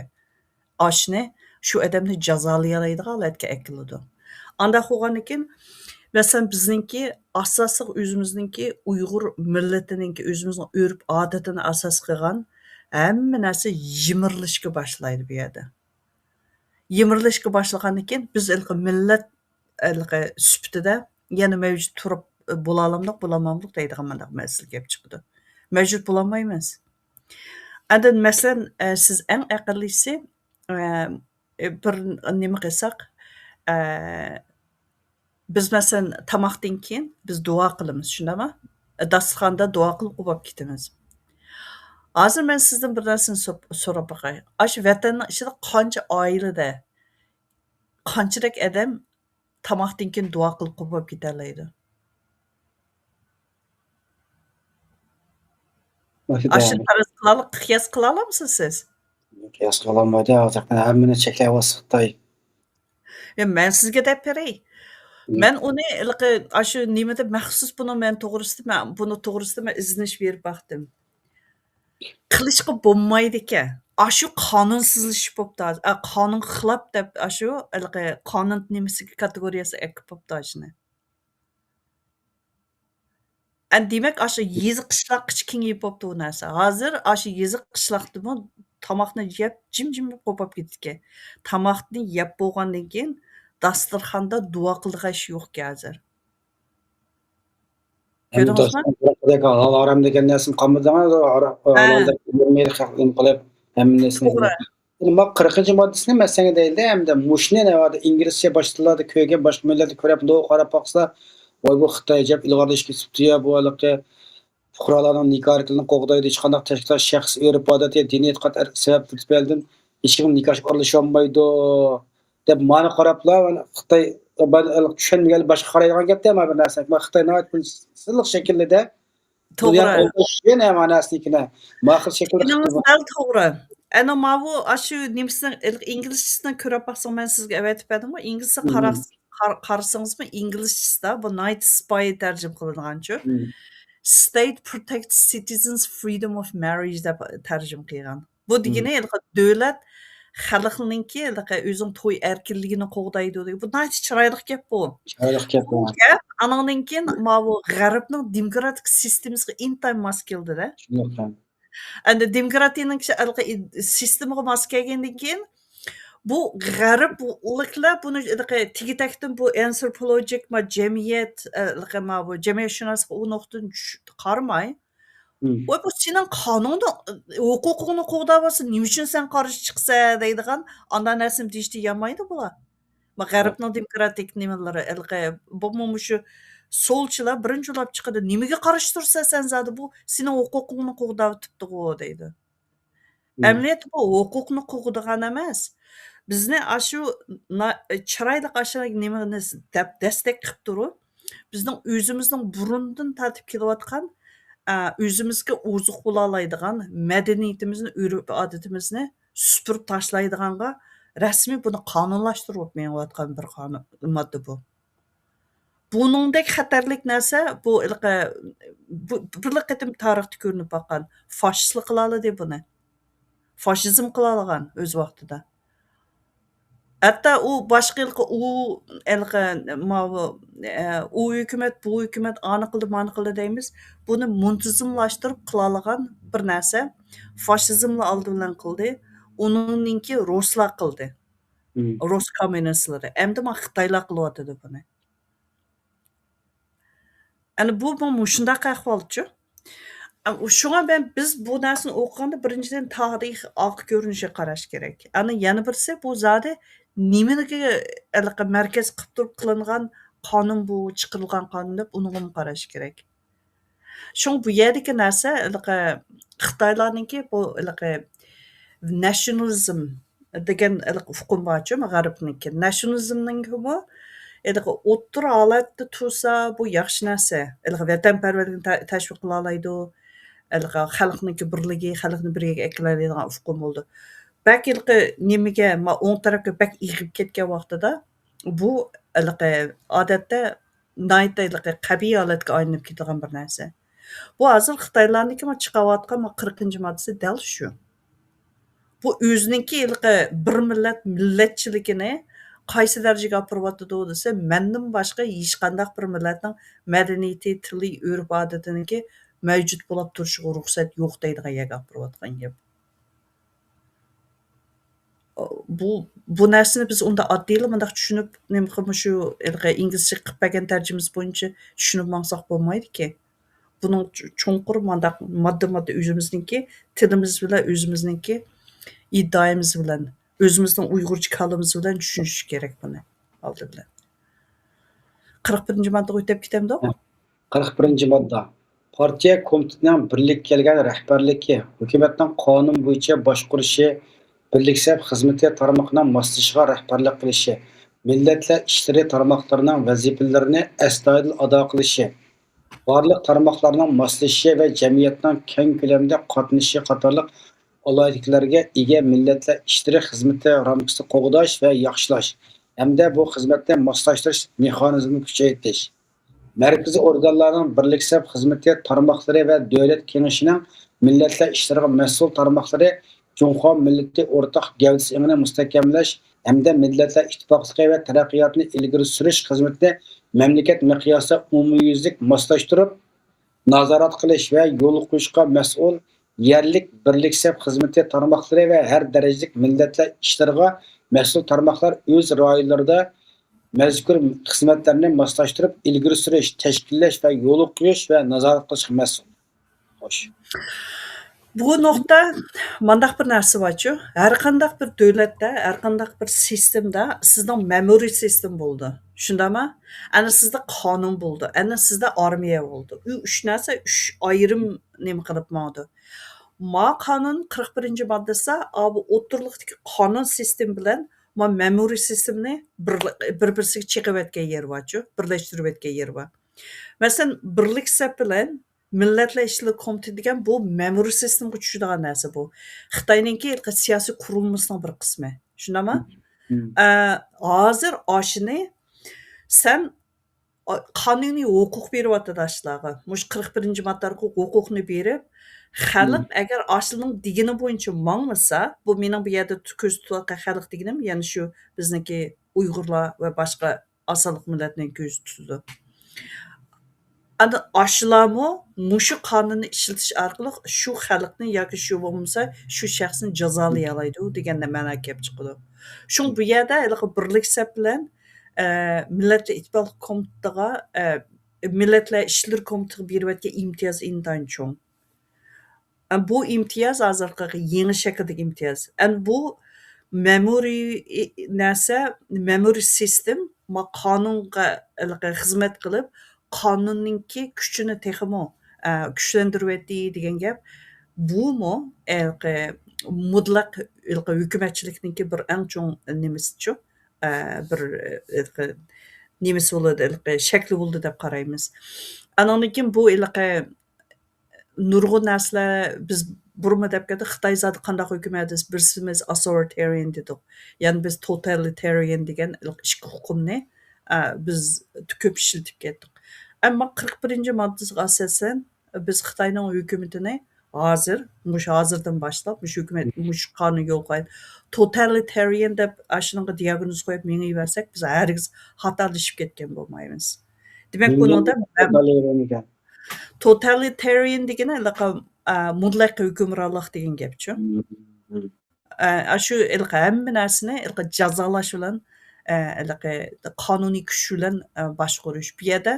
oshni shu odamni jazolaydigan holatga akiladi. Anda bo'lgandan keyin Mesela bizninki asasıq özümüzninki Uyghur milletininki özümüzün örüp adatını asas qilgan hamma narsa yimirlashga boshlaydi bu yerda. Yimirlashga boshlagandan keyin biz millat sifatida yana mavjud turib bo'lalamliq, bo'lamamliq deydigan mandaq masala kelib chiqdi. Mavjud bo'lolmaymiz. Andan masalan siz eng aqllisi bir nima qilsak biz masalan tamoqdan keyin biz duo qilamiz, shundami? Dasturxonda duo qilib qo'yib ketamiz. Hozir men sizdan bir narsani so'rab boqay. Ash vatanning ichida qancha oilada qanchalik odam tamoqdan keyin duo qilib qo'yib ketalaydi? Ash qiyos qila olamsiz siz? Qiyos qilolmaydi. Hozirdan hammani cheklayapsiz Xitoy. Men sizga deb beray. Men uni shu nimada maxsus buni to'g'risida izlanish berib baxdim. Qilishga bo'lmaydi ekan. Shu qonunsizlashib bo'pti. Qonun xilof deb shu qonun nimasiga kategoriyasi ekib bo'pti shuni. Demak shu yeziq qishloq kengayib bo'pti u narsa. Hozir shu yeziq qishloqdimi tomoqni yeb jim-jim qo'pib ketdi. Tomoqni yeb bo'lgandan keyin dasturxonda duo qildigan ish yo'q hozir. Ko'rdingizmi? Harom degan narsani qolmadimi? Halolda bo'lmaydi xalqning qilib hamma narsani. Nima 40-moddasini men senga deyildi, hamda mushni navada inglizcha boshqalarda ko'rgan boshqa millatlar ko'rib duo qarab boqsa, voy bu Xitoy jab ilg'orlashib ketibdi-ya, bu fuqarolarning nikohini qo'g'daydi, hech qanday tashkilot shaxs o'rib odatiy diniy e'tiqod sabab tufayli hech kim nikoh aralasha olmaydi deb ma'ni qarablar Xitoy tushunmagan boshqa qaraydigan gapda ham bir narsa. Xitoy navbat silliq shaklida to'g'ri. Yana ma'nosini mahir shaklda to'g'ri. Ana bu shu nimasidan inglizchasidan ko'rib baqsam men sizga aytib berdim-ku, inglizcha qarasangizmi inglizchasida bu night spy tarjim qilinganchu. State protects citizens' freedom of marriage deb tarjim qilgan. Bu degani davlat xalqninki o'zing to'y erkinligini qo'g'daydi. Bu nice chiroyli gap bu. Chiroyli gap bu. Anandan keyin bu g'arbning demokratik sistemasiga intayin mos keldi-da. Endi demokratiyaning sistemaga mos kelgandan keyin bu g'arbliklar buni tigitakdan bu anthropologik jamiyat bu jamiyatshunoslik u nuqtadan qaramay voy bu sening qonunda huquqingni qo'g'dayapsa nima uchun sen qarshi chiqsa deydigan andan narsani deyishdi yamaydi bular. G'arbning demokratik nimalari bu shu solchilar birinchi olib chiqadi. Nimaga qarshi tursa sen zodi bu sening huquqingni qo'g'dayapti deydi. Amaliyotda bu huquqni qo'g'dagan emas. bizni shu chiroyli nimani deb dastak qilib turib, bizning o'zimizning burundan tatib kelayotgan o'zimizga ozuq bo'la oladigan madaniyatimizni, urf odatimizni supurib tashlaydiganga rasmiy buni qonunlashtirib menayotgan bir qonun modda bu. Buningdek xatarlik narsa bu bir qatim tarixda ko'rinib boqqan. Fashistlik qila oladi buni. Fashizm qila olgan o'z vaqtida. Hatto u boshqa u hukumat, bu hukumat ani qildi, mani qildi deymiz. Buni muntazamlashtirib qila olgan bir narsa fashizmni oldi bilan qildi. Uningki ruslar qildi. Rus kommunistlari. Endi Xitoylar qilyotdi buni. Ana bu shunday ahvolchi. Shunga biz bu narsani o'qiganda birinchidan tarix oq ko'rinishga qarash kerak. Ana yana birisi bu zodi nimaga markaz qilib turib qilingan qonun bu, chiqarilgan qonun deb uni qarash kerak. Shung bu yerdagi narsa Xitoylarningki bu nationalism degan hukm borchi, g'arbniki. Nationalismning bu o'ttir holatda tursa bu yaxshi narsa. Vatanparvarlikni tashviq qila oladi. Xalqniki birligi, xalqni birga aklaydigan hukm bo'ldi. Balki nimaga o'ng tarafga bak ig'ib ketgan vaqtida bu odatda qabiy holatga aylanib ketadigan bir narsa. Bu hozir Xitoylarniki chiqayotgan 40-moddasi dal shu. Bu o'zininki bir millatchiligini qaysi darajaga olib boryapti desa, mendan boshqa hech qanday bir millatning madaniyati, tili, urf odatiniki mavjud bo'lib turishiga ruxsat yo'q deydigan yerga olib boryotgan gap. Bu narsani biz unda oddiyli bunday tushunib, shu inglizcha qilib bergan tarjimasi bo'yicha tushunib maqsaq bo'lmaydi-ki. Buning cho'nqur modda o'zimizningki, tilimiz bilan o'zimizningki iddaomiz bilan, o'zimizning Uyg'urcha kalimiz bilan tushunish kerak buni oldi bilan. 41-moddaga o'tib ketamdi? 41-modda. Partiya komitetining birlik kelgan rahbarligi, hukumatning qonun bo'yicha boshqarishi, birliksab xizmati tarmoqining moslashishiga rahbarlik qilishi, millatlar ishlari tarmoqlarining vazifalarini astoydil ado qilishi, barliq tarmoqlarning moslashishi va jamiyatning keng ko'lamda qatnashishi qatorliq alohidliklarga ega millatlar ishlari xizmati ramkasini qo'g'dash va yaxshilash hamda bu xizmatni moslashtirish mexanizmini kuchaytirish, markaziy organlarning birliksab xizmati tarmoqlari va davlat kengashining millatlar ishlariga mas'ul tarmoqlari Cumhur millati o'rtaq gavdasini mustahkamlash hamda millatlar ittifoqligi va taraqqiyotni ilgari surish xizmatini mamlakat miqyosida umumyuzlik moslashtirib, nazorat qilish va yo'l qo'yishga mas'ul yerlik birliksab xizmati tarmoqlari va har darajalik millatlar ishlariga mas'ul tarmoqlar o'z rayonlarida mazkur xizmatlarni moslashtirib, ilgari surish, tashkillash va yo'l qo'yish va nazorat qilishga mas'ul. Xo'sh. Bu nuqta mandaq bir narsa borchu. Har qanday bir davlatda, har qanday bir sistemda sizning memory sistem bo'ldi. Shundami? Ana sizda qonun bo'ldi, ana sizda armiya bo'ldi. U uch narsa, uch ayrim nima qilib bo'ldi. Qonun 41-moddasi bu o'tirliqdagi qonun sistem bilan memory sistemni bir-birisiga chiqib o'tgan yer borchu, birlashtirib o'tgan yer bor. Masalan, birlik sap bilan Millatlar ishleri komiteti degan bu memory sistemga tushadigan narsa bu. Xitoyningki siyosiy qurilmasining bir qismi. Shundami? Hozir oshini sen qonuniy huquq beryapti yoshlarga. Mush 41-moddaga huquqni berib, xalq agar oshning digini bo'yicha mangmasa, bu mening bu yerda ko'z tutayotgan xalq deganim, ya'ni shu bizniki Uyg'urlar va boshqa asonliq millatning ko'z tutadi. Aşılarmı muşu qonunni işletish orqali shu xalqni yoki shu bo'lmasa shu shaxsni jazolayalaydi deganda ma'no kelib chiqadi. Shung bu yerda birlik sap bilan millatlar ittifoq komitetiga millatlar ishlar komitetiga berayotgan imtiyoz intayin cho'ng. Bu imtiyoz hozirgi yangi shakldagi imtiyoz. Bu memory narsa, memory system qonunga xizmat qilib qonunninki kuchini texmo kuchlantirib etdi degan gap. Bu mutlaq hukumatchilikniki bir eng cho'ng nimasichu, bir nimasi bo'ladi, shakli bo'ldi deb qaraymiz. Andan keyin bu nurg'un narsalar biz burma deb ketdi, Xitoy zoti qanday hukumat biz birsimiz authoritarian dedik. Ya'ni biz totalitarian degan ishki hukmni biz ko'p ishlatib ketdik. Ammo 41-moddasiga asosan biz Xitoyning hukumatini hozirdan boshlab hukumat qonun yo'l qo'yib totalitarian deb shunga diagnoz qo'yib mengaversak biz hargiz xatolashib ketgan bo'lmaymiz. Demak, buningda totalitarian degani mutlaq hukmronlik degan gapchu. Shu hamma narsani jazolash bilan qonuniy kuch bilan boshqarish. Bu yerda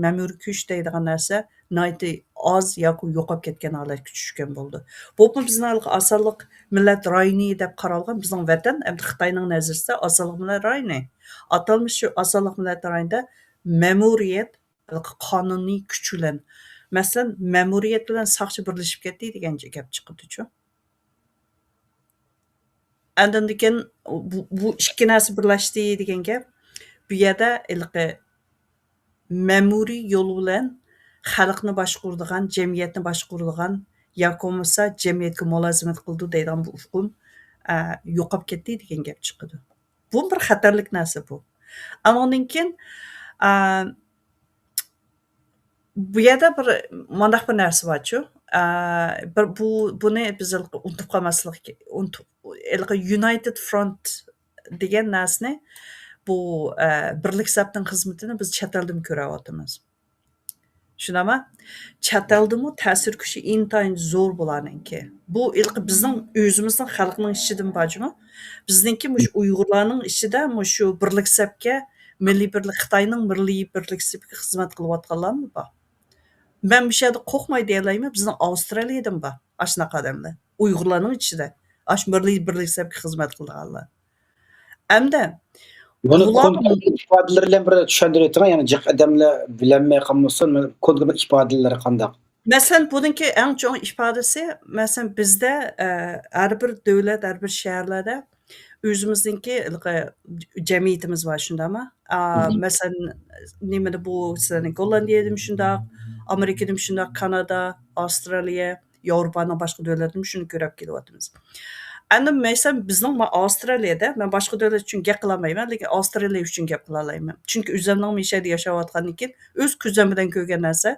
ma'muriy kuch deydigan narsa nihoyatda oz yoki yo'qolib ketgan holatga tushgan bo'ldi. Bu bizning osonlik millat rayoni deb qaralgan bizning vatan Xitoyning nazarida osonlik millat rayoni. Atalmish shu osonlik millat rayonida ma'muriyat qonuniy kuch bilan, masalan, ma'muriyat bilan soqchi birlashib ketdi degan gap chiqdi-chu. Andan keyin bu ikki narsa birlashdi degan gap. Bu yerda ma'muriy yo'l bilan xalqni boshqaradigan, jamiyatni boshqaradigan yoki bo'lmasa jamiyatga mulozimat qildi deydigan bu hukm yo'qolib ketdi degan gap chiqdi. Bu bir xatarlik narsa bu. Andan keyin bu yerda bir mandaq bir narsa borchu. Buni biz unutib qolmaslik, United Front degan narsani bu birlik sapning xizmatini biz chet eldan ko'ryapmiz. Shunami? Chet eldimi ta'sir kuchi intayin zo'r bo'larninki. Bu bizning o'zimizning xalqning ishidan bormi? Bizningki mush Uyg'urlarning ishida shu birlik sapga, milliy birlik Xitoyning milliy birlik sapga xizmat qilayotganlarmi bor? Ben bu yerda qo'rqmay deyalayman, bizning Avstraliyadan bor shunaqa odamlar. Uyg'urlarning ichida milliy birlik sapga xizmat qilganlar. Hamda buni konkret ifodalar bilan bir tushuntirib o'ting, ya'ni jiq odamlar bilinmay qolmasin, konkret ifodalari qanday? Masalan, buningki eng cho'ng ifodasi, masalan, bizda har bir davlat, har bir shaharlarda o'zimizningki jamiyatimiz bor, shundaymi? Masalan, nimada bu sizlarning Gollandiyada shundoq, Amerikada shundoq, Kanada, Avstraliya, Yevropaning boshqa davlatlarida shuni ko'rib kelyapmiz. Endi masalan bizning Avstraliyada men boshqa davlat uchun gap qilolmayman, lekin Avstraliya uchun gap qila olaman. Chunki o'zimning mishada yashayotgandan keyin o'z ko'zim bilan ko'rgan narsa,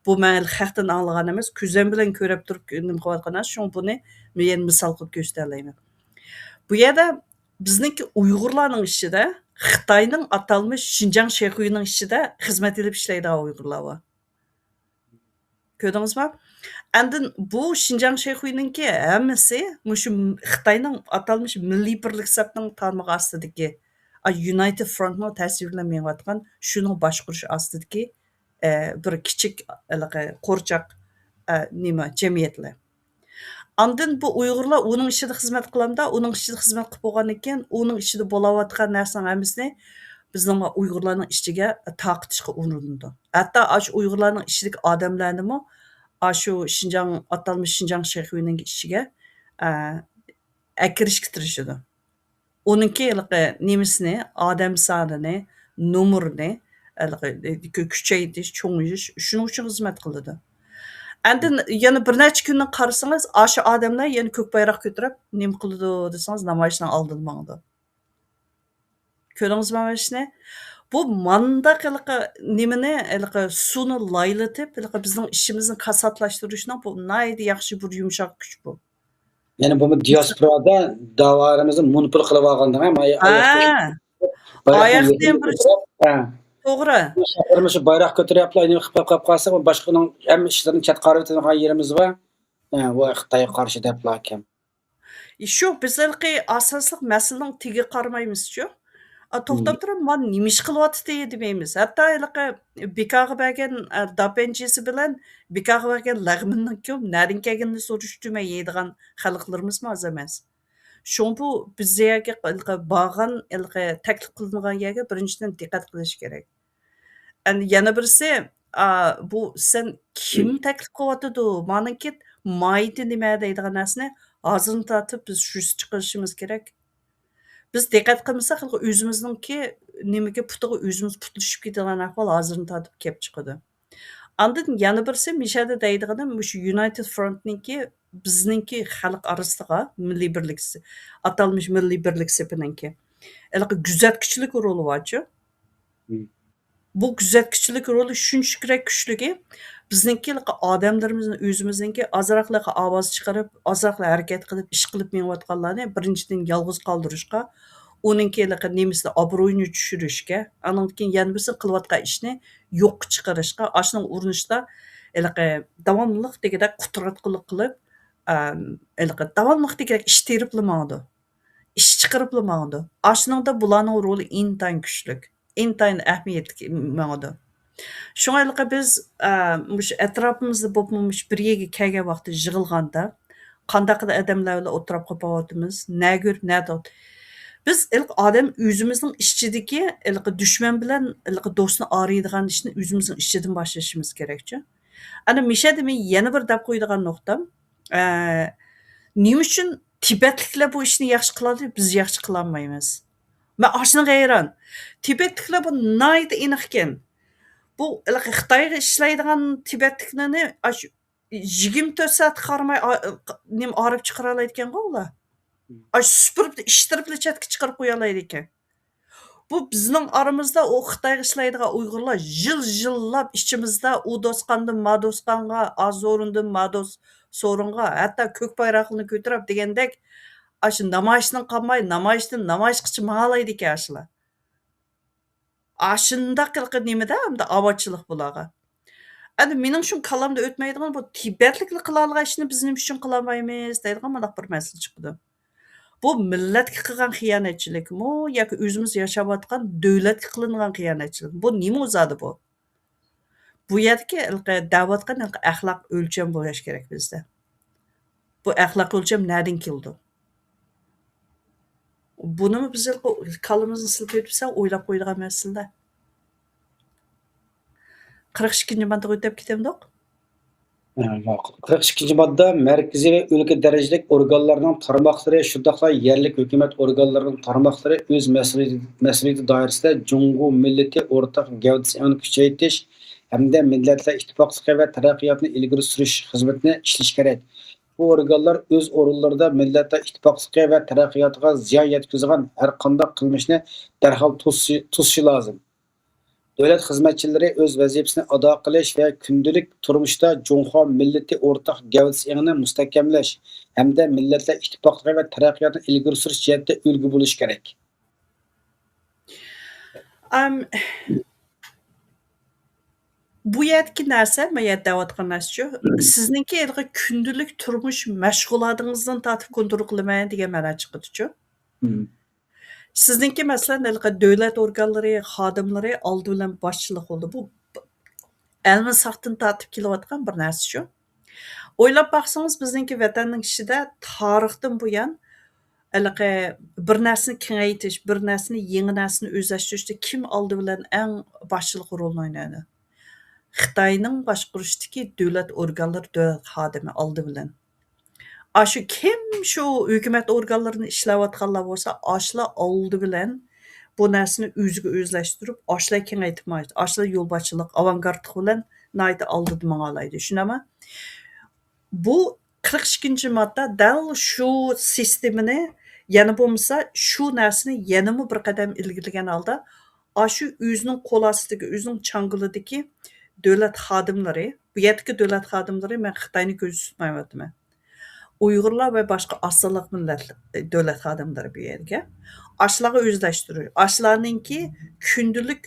bu men xalqdan anglagan emas, ko'zim bilan ko'rib turib nima qilayotgan narsa, shuni buni men misol qilib ko'rsata olaman. Bu yerda bizningki Uyg'urlarning ishida Xitoyning atalmish Xinjiang Shayxuyining ishida xizmat qilib ishlaydigan Uyg'urlar bor. Ko'rdingizmi? Endi bu Xinjiang Shayxuyiningki hammasi shu Xitoyning atalmish milliy birlik sapning tarmog'i ostidagi United Frontning ta'siri bilan menayotgan shuni boshqarish ostidagi bir kichik qo'rchoq jamiyatlar. Ondan bu Uyg'urlar uning ishida xizmat qilamda, uning ishida xizmat qilib bo'lgandan keyin uning ishida bo'layotgan narsaning hammasini bizning Uyg'urlarning ishiga taqitishga urindi. Hatto shu Uyg'urlarning ishidagi odamlarnimi shu atalmish Xinjiang Shayxuyining ishiga akirishga tirishadi. Uningki nemisini, odam sonini, nomerini kuchaytirish, cho'ngish, shuning uchun xizmat qiladi. Endi yana bir necha kundan qarasangiz, shu odamlar yana ko'k bayroq ko'tarib, nima qiladi desangiz, namoyishning oldida mangdi. Ko'rdingizmi mana shuni? Bu mandaq nimani suvni laylatib, bizning ishimizni kasatlashtirishning bu naydi yaxshi bir yumshoq kuch bu. Ya'ni bu diasporada davarimizni monopol qilib olgandan ham oyoqdan bir to'g'ri. Shaharimizni bayroq ko'taryaplar, nima qilib qolsa, boshqaning hamma ishlarini chat qarab o'tadigan yerimiz va Xitoyga qarshi deblar ekan. Shu bizlarga asosliq masalaning tegi qaramaymiz-ku. To'xtab turib, men nima ish qilyapti demaymiz. Hatto bekorga bergan dapenchisi bilan bekorga bergan lag'minning ko'p narin kelganini surishtirmay yeydigan xalqlarimiz oz emas. Shu bu bizga borgan taklif qilingan yerga birinchidan diqqat qilish kerak. Yana birisi bu sen kim taklif qilyapti? Meniki mayda nima deydigan narsani Hozirni tortib biz shu chiqarishimiz kerak. Biz diqqat qilmasak, o'zimizningki nimaga putiga o'zimiz putlashib ketadigan ahvol hozirni tortib kelib chiqadi. Andın yana birisi Mishada deydiganim shu United Front'ningki bizningki xalq arasida milliy birlik atalmish milliy birlik sepininki. Kuzatkichilik roli borchu. Bu kuzatkichilik roli shunchalik kuchligi bizningki odamlarimizni o'zimizningki ozroqlik ovoz chiqarib, ozroq harakat qilib, ish qilib menayotganlarni birinchidan yolg'iz qoldirishga, uningki nemisini obro'yini tushirishga, andan keyin yana birisi qilayotgan ishni yo'q chiqarishga, ashning urinishda davomliq deganda qutratqilik qilib, davomliq deganda ish teriblamadi. İş chiqariblamadi. Ashningda bularning roli intayin kuchlik, intayin ahamiyatli mangadi. Shunga biz mush atrofimizda bo'lmish bir yerga kelgan vaqtda yig'ilganda qandaqdir odamlar bilan o'tirib qolyapmiz, na ko'rib, na dod. Biz odam o'zimizning ichidagi dushman bilan do'stni araydigan ishni o'zimizning ichidan boshlashimiz kerakchi. Ana mishada men yana bir deb qo'yadigan nuqtam, nima uchun Tibetliklar bu ishni yaxshi qiladi, biz yaxshi qila olmaymiz. Men ashunga hayron. Tibetliklar bu nihoyat aniqkan. Bu Xitoyga ishlaydigan Tibetliklarni 24 soat qaramay nim olib chiqara oladigan-ku ular. Supurib, ishtirib chatga chiqarib qo'ya oladi ekan. Bu bizning aramizda o Xitoyga ishlaydigan Uyg'urlar yil-yillab ichimizda u do'sqandan ma do'sqanga, azorundan ma sorunga, hatto ko'k bayroqni ko'tarib degandek, shu namoyishdan qolmay, namoyishdan namoyishgacha mang'alaydi ekan shular. Shundaq nimada hamda avvatchilik bularga. Endi mening shu kalamda o'tmaydigan bu Tibetliklar qila olgan ishni biz nima uchun qila olmaymiz deydigan mana bir masala chiqdi. Bu millatga qilgan xiyonatchilikmi yoki o'zimiz yashayotgan davlatga qilingan xiyonatchilik? Bu nima o'zadi bu? Bu yerdagi da'vatgan axloq o'lcham bo'lish kerak bizda. Bu axloq o'lcham nereden keldi? Buni biz kalimizni silkib o'tsak o'ylab qo'yadigan masala. 42-ci maddaga o'tib ketamdiq. 42 madda merkezi ve ülke derecelik organlarının tarmaqları, şundaqla yerlik hükümet organlarının tarmaqları öz mesuliyeti dairesinde Cumhur milleti ortak gavdasini kuchaytirish hamda millatlar ittifoqligi ve taraqqiyotni ilgari surish xizmatini ishlash kerak. Bu organlar öz o'rinlarida millatlar ittifoqligi ve taraqqiyotiga ziyon yetkazgan har qanday qilmishni darhol to'sishi lozim. Devlet xizmatchilari o'z vazifasini ado qilish va kundalik turmushda Cumhur millati o'rtaq gavdasini mustahkamlash hamda millatlar ittifoqligi va taraqqiyotni ilgari surish jihatda ulgu bo'lish kerak. Bu yerdagi narsa, men aytayotgan narsa sizningki kundalik turmush mashg'ulotingizdan tortib kontrol qilaman degan ma'no chiqadi-chu. Sizningki masalan davlat organlari, xodimlari oldi bilan boshchilik qildi. Bu almi saqtin tortib kelayotgan bir narsa-chu. O'ylab baqsangiz bizningki vatanning ichida tarixdan buyon bir narsani kengaytirish, bir narsani yangi narsani o'zlashtirishda kim oldi bilan eng boshchilik rolini o'ynaydi? Xitoyning boshqarishdagi davlat organlari, davlat xodimi oldi bilan. Shu kim shu hukumat organlarini ishlayotganlar bo'lsa, ashlar oldi bilan bu narsani o'ziga o'zlashtirib, ashlar kengaytirmaydi. Ashlar yo'lboshchilik, avangardlik bilan nayda oldida mang'alaydi. Shunami? Bu 42-ci madda dal shu sistemini yana bo'lmasa, shu narsani yanama bir qadam ilgirlagan holda, shu o'zining qo'l ostidagi, o'zining changilidagi davlat xodimlari, bu yerdagi davlat xodimlari men Xitoyni ko'z tutmayapman. Uyg'urlar va boshqa asonliq millat davlat xodimlari bu yerga ashlarga o'zlashtirish, ashlarningki kundalik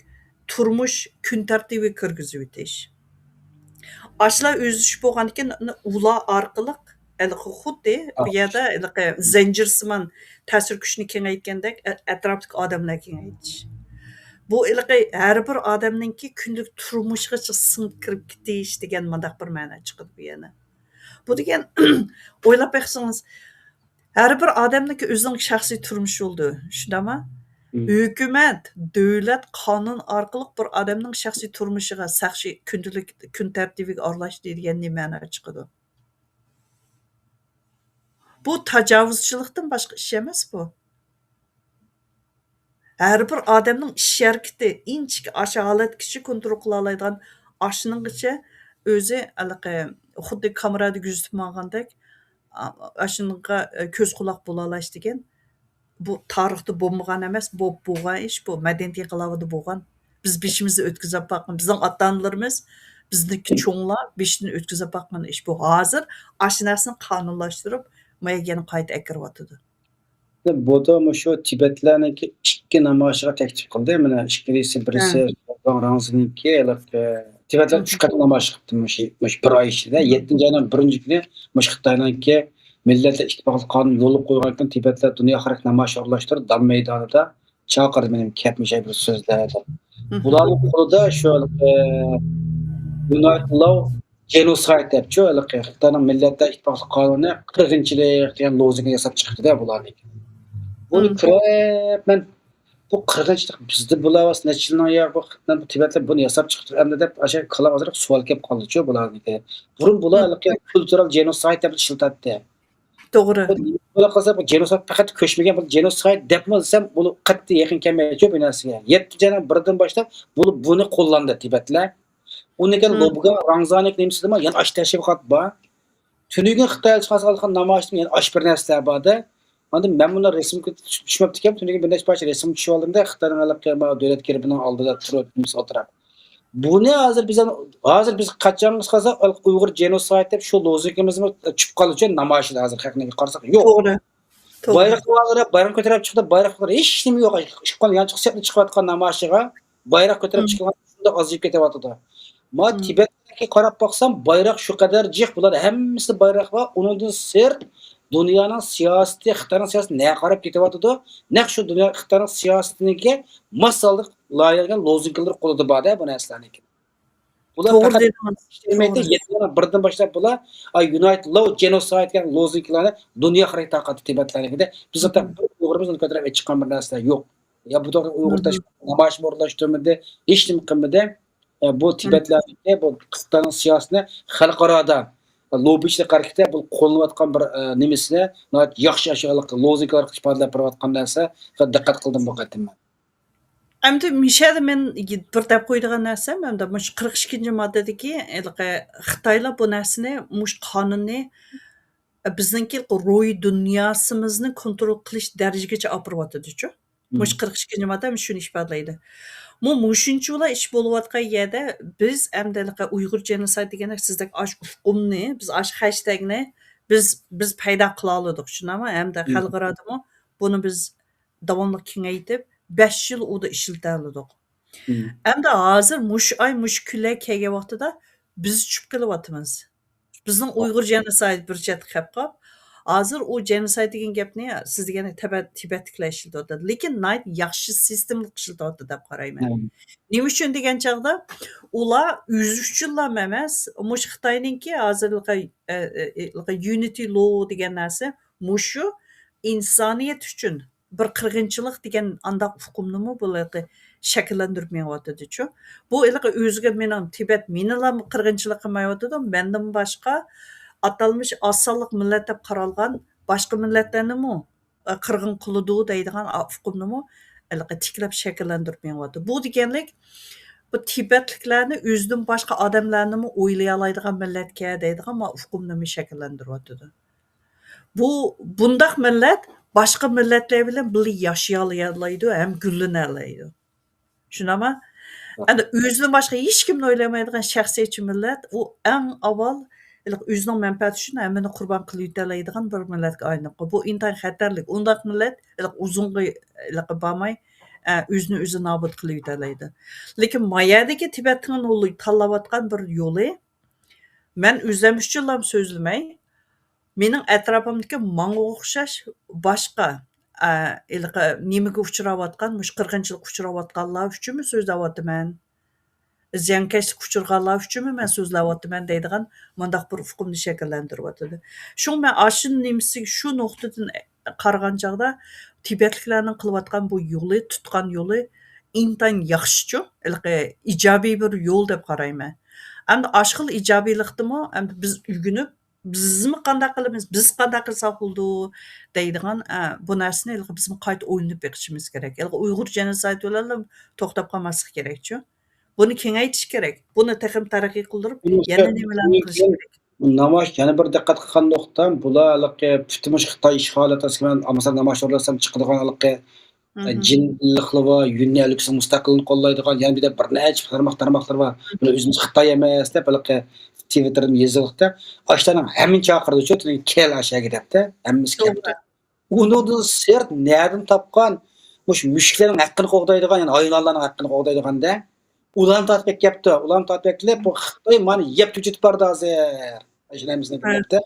turmush kun tartibi kirgizib o'tish. Ashlar o'zish bo'lgandan keyin ular orqali xuddi bu yerda zanjirsimon ta'sir kuchini kengaytgandek atrofdagi odamlar kengaytish. Bu har bir odamningki kundalik turmushigacha singib kirib ketish degan mandaq bir ma'no chiqadi bu yana. Bu degan o'ylab baqsangiz har bir odamningki o'zining shaxsiy turmushi bo'ldi. Shundami? Hukumat, davlat qonun orqali bir odamning shaxsiy turmushiga, shaxsiy kundalik kun tartibiga aralashish degan ma'no chiqadi. Bu tajovuzchilikdan boshqa ish emas bu. Har bir odamning ish harakati inchik aşa holatgacha kontrol qila oladigan ashuninggacha o'zi anaqa xuddi kamerada kuzatib mangandek ashunga ko'z quloq bo'la olish degan bu tarixda bo'lmagan emas, bu bo'lgan ish bu madaniyat inqilobiда bo'lgan. Biz beshimizni o'tkazib boqqan, bizning ota-onalarimiz, bizniki cho'nglar beshidan o'tkazib boqqan ish bu. Hozir aşı narsani qonunlashtirib, mayagani qayta akiryotidi. Bu da şu Tibetlarniki ikki namoyishga taklif qildi. Mana ikkisi birisi Rangziniki, Tibetlar 3 qat namoyish qildi mush bir oy ichida. 7-chi oyning 1-chi kuni mush Xitoyniki Millatlar Ittifoqi qonun yo'l qo'ygan kun Tibetlar dunyo xalq namoyish o'rlashtirib Dam maydonida chaqirdi mening ketmisha bir so'zlarda. Bularning qo'lida shu United Law Genocide deb shu Xitoyning Millatlar Ittifoqi qonuni 40-chilik degan lozunga yasab chiqdi-da bularniki. Bunu kirib men bu 40-chilik bizda bular necha yildan yo'q bu Tibetlar buni yasab chiqdi endi deb o'sha qilib hozir savol kelib qoldi-ku bularniki. Burun bular kultural genocide deb ishlatdi. To'g'ri. Bular qilsa bu genocide faqat ko'chmagan bu genocide debmi desam bu qat'iy yaqin kelmaydi bu narsaga. 7-chi birdan boshlab buni qo'llandi Tibetlar. Uniga Lobga Rangzanik nimsidimi? Yana ash tashviqot bor. Tuniga Xitoy chiqargan namoyishning yana ash bir narsalar borda. Endi men buni rasm tushmabdi ekan, tuniga bir necha parcha rasm tushib oldimda Xitoyning davlat kiribining oldida turibmiz o'tirib. Buni hozir biz qachonmiz qilsa Uyg'ur genocide deb shu lozungimizni tushib qolish uchun namoyishda hozir haqniga qarasak yo'q. To'g'ri. Bayroqlar bayram ko'tarib chiqdi, bayroqlar hech nima yo'q. Chiqqan yanchiq chiqayotgan namoyishga bayroq ko'tarib chiqqan shunda ozib ketyapti. Ma Tibetga qarab baksam bayroq shu qadar jiq bular hammasi bayroq va undan sirt dunyoning siyosati, Xitoyning siyosati nega qarab ketyapti? Naq shu dunyo Xitoyning siyosatiga masalliq loyihalar lozungalar qo'lida borda bu narsalarniki. Bular To'g'ri dedingiz. Birdan boshlab bular United Law Genocide degan lozungalarni dunyo xaritasida Tibetlarnikida biz ota Uyg'urimiz uni ko'tarib chiqqan bir narsa yo'q. Ya bu to'g'ri Uyg'ur namoyish o'rlashtirmadi, hech nima qilmadi. Bu Tibetlarniki bu Xitoyning siyosatini xalqaroda lobbichilik harakati bu qo'llanayotgan bir nimasini yaxshi ashyolar lozungalar ifodalab berayotgan narsa diqqat qildim bu qatim. Endi mishada men bir deb qo'ydigan narsam endi mush 42-moddadagi Xitoylar bu narsani mush qonunni bizningki ro'y dunyosimizni kontrol qilish darajagacha olib boryotidi-ku. Mush 42-modda shuni ifodalaydi. Mushunchalar ish bo'layotgan yerda biz endi Uyg'ur genocide degan sizdek ash ufqumni, biz ash hashtagni biz paydo qila oldik, shunami? Hamda xalqarodami buni biz davomli kengaytib 5 yil uda ishlata oldik. Endi hozir mush ay mush kunlar kelgan vaqtida biz tushib kelyapmiz. Bizning Uyg'ur genocide bir chet qilib qolib, hozir u genocide degan gapni siz degan Tibetliklar ishlatadi. Lekin yaxshi sistemli ishlatadi deb qarayman. Nima uchun degan chaqda ular 103 yillar emas, mush Xitoyninki hozir unity law degan narsa mushu insoniyat uchun bir qirg'inchilik degan andaq hukmnimi bularga shakllantirib menyapti-ku. Bu o'ziga mening Tibet menilar qirg'inchilik qilmayotdi, mendan boshqa atalmış asonliq millat deb qaralgan boshqa millatlarnimi qirg'in qiladi deydigan hukmnimi tiklab shakllantirib menyapti. Bu deganlik bu Tibetliklarni o'zidan boshqa odamlarni o'ylay oladigan millatga deydigan hukmni shakllantiryapti. Bu bundaq millat boshqa millatlar bilan birga yashay oladi ham gullana oladi. Shunami? Endi o'zidan boshqa hech kimni o'ylamaydigan shaxsiyatchi millat u eng avval o'zining manfaati uchun hammani qurbon qilib oladigan bir millatga aylanib qoldi. Bu intayin xatarlik. Undaq millat uzunga bormay o'zini o'zi nobud qilib oladi. Lekin mayadagi Tibetning tanlayotgan bir yo'li men o'zim uchun so'zlamay mening atrofimdagi menga o'xshash boshqa nimaga uchrayotgan, mush qirg'inchilik uchrayotganlar uchunmi so'zlayapman? Ziyonkashlik uchirganlar uchunmi men so'zlayapman deydigan mundaq bir hukmni shakllantiryapti. Shu men shu nimasi shu nuqtadan qaragan chaqda Tibetliklarning qilayotgan bu yo'li, tutgan yo'li intayin yaxshi-ku, ijobiy bir yo'l deb qarayman. Endi ashqil ijobiylikdimi, endi biz o'rganib Bizmi qandaq qilamiz, biz qandaq qilsak bo'ldi deydigan bu narsani bizmi qayta o'ylanib beqishimiz kerak. Uyg'ur genosayd bilan to'xtab qolmaslik kerakchu. Buni kengaytirish kerak. Buni texim taraqqiy qildirib, yana nimalarni qilish kerak. Namoyish yana bir diqqat qilgan nuqtam bularligi tutmuş Xitoy ishg'oloti asman amasal namoyish o'rlasam chiqadiganligi jinliqli va yunnaliksa mustaqillikni qo'llaydigan yana bir necha tarmoqlar bor. Buni o'zimiz Xitoy emas deb balki Twitter'da yozildi. Ashtaning hamma chaqirdi-chu, kel ashaga debdi. Hammasi keldi. Unudan sert nereden tapgan mush mushuklarning haqqini qo'g'daydigan, yani hayvonlarning haqqini qo'g'daydiganda ularni tatbiq yaptı. Ularni tatbiqlab bu Xitoy mani yeb tuchitib bordi hozir. Ajnamizni debdi.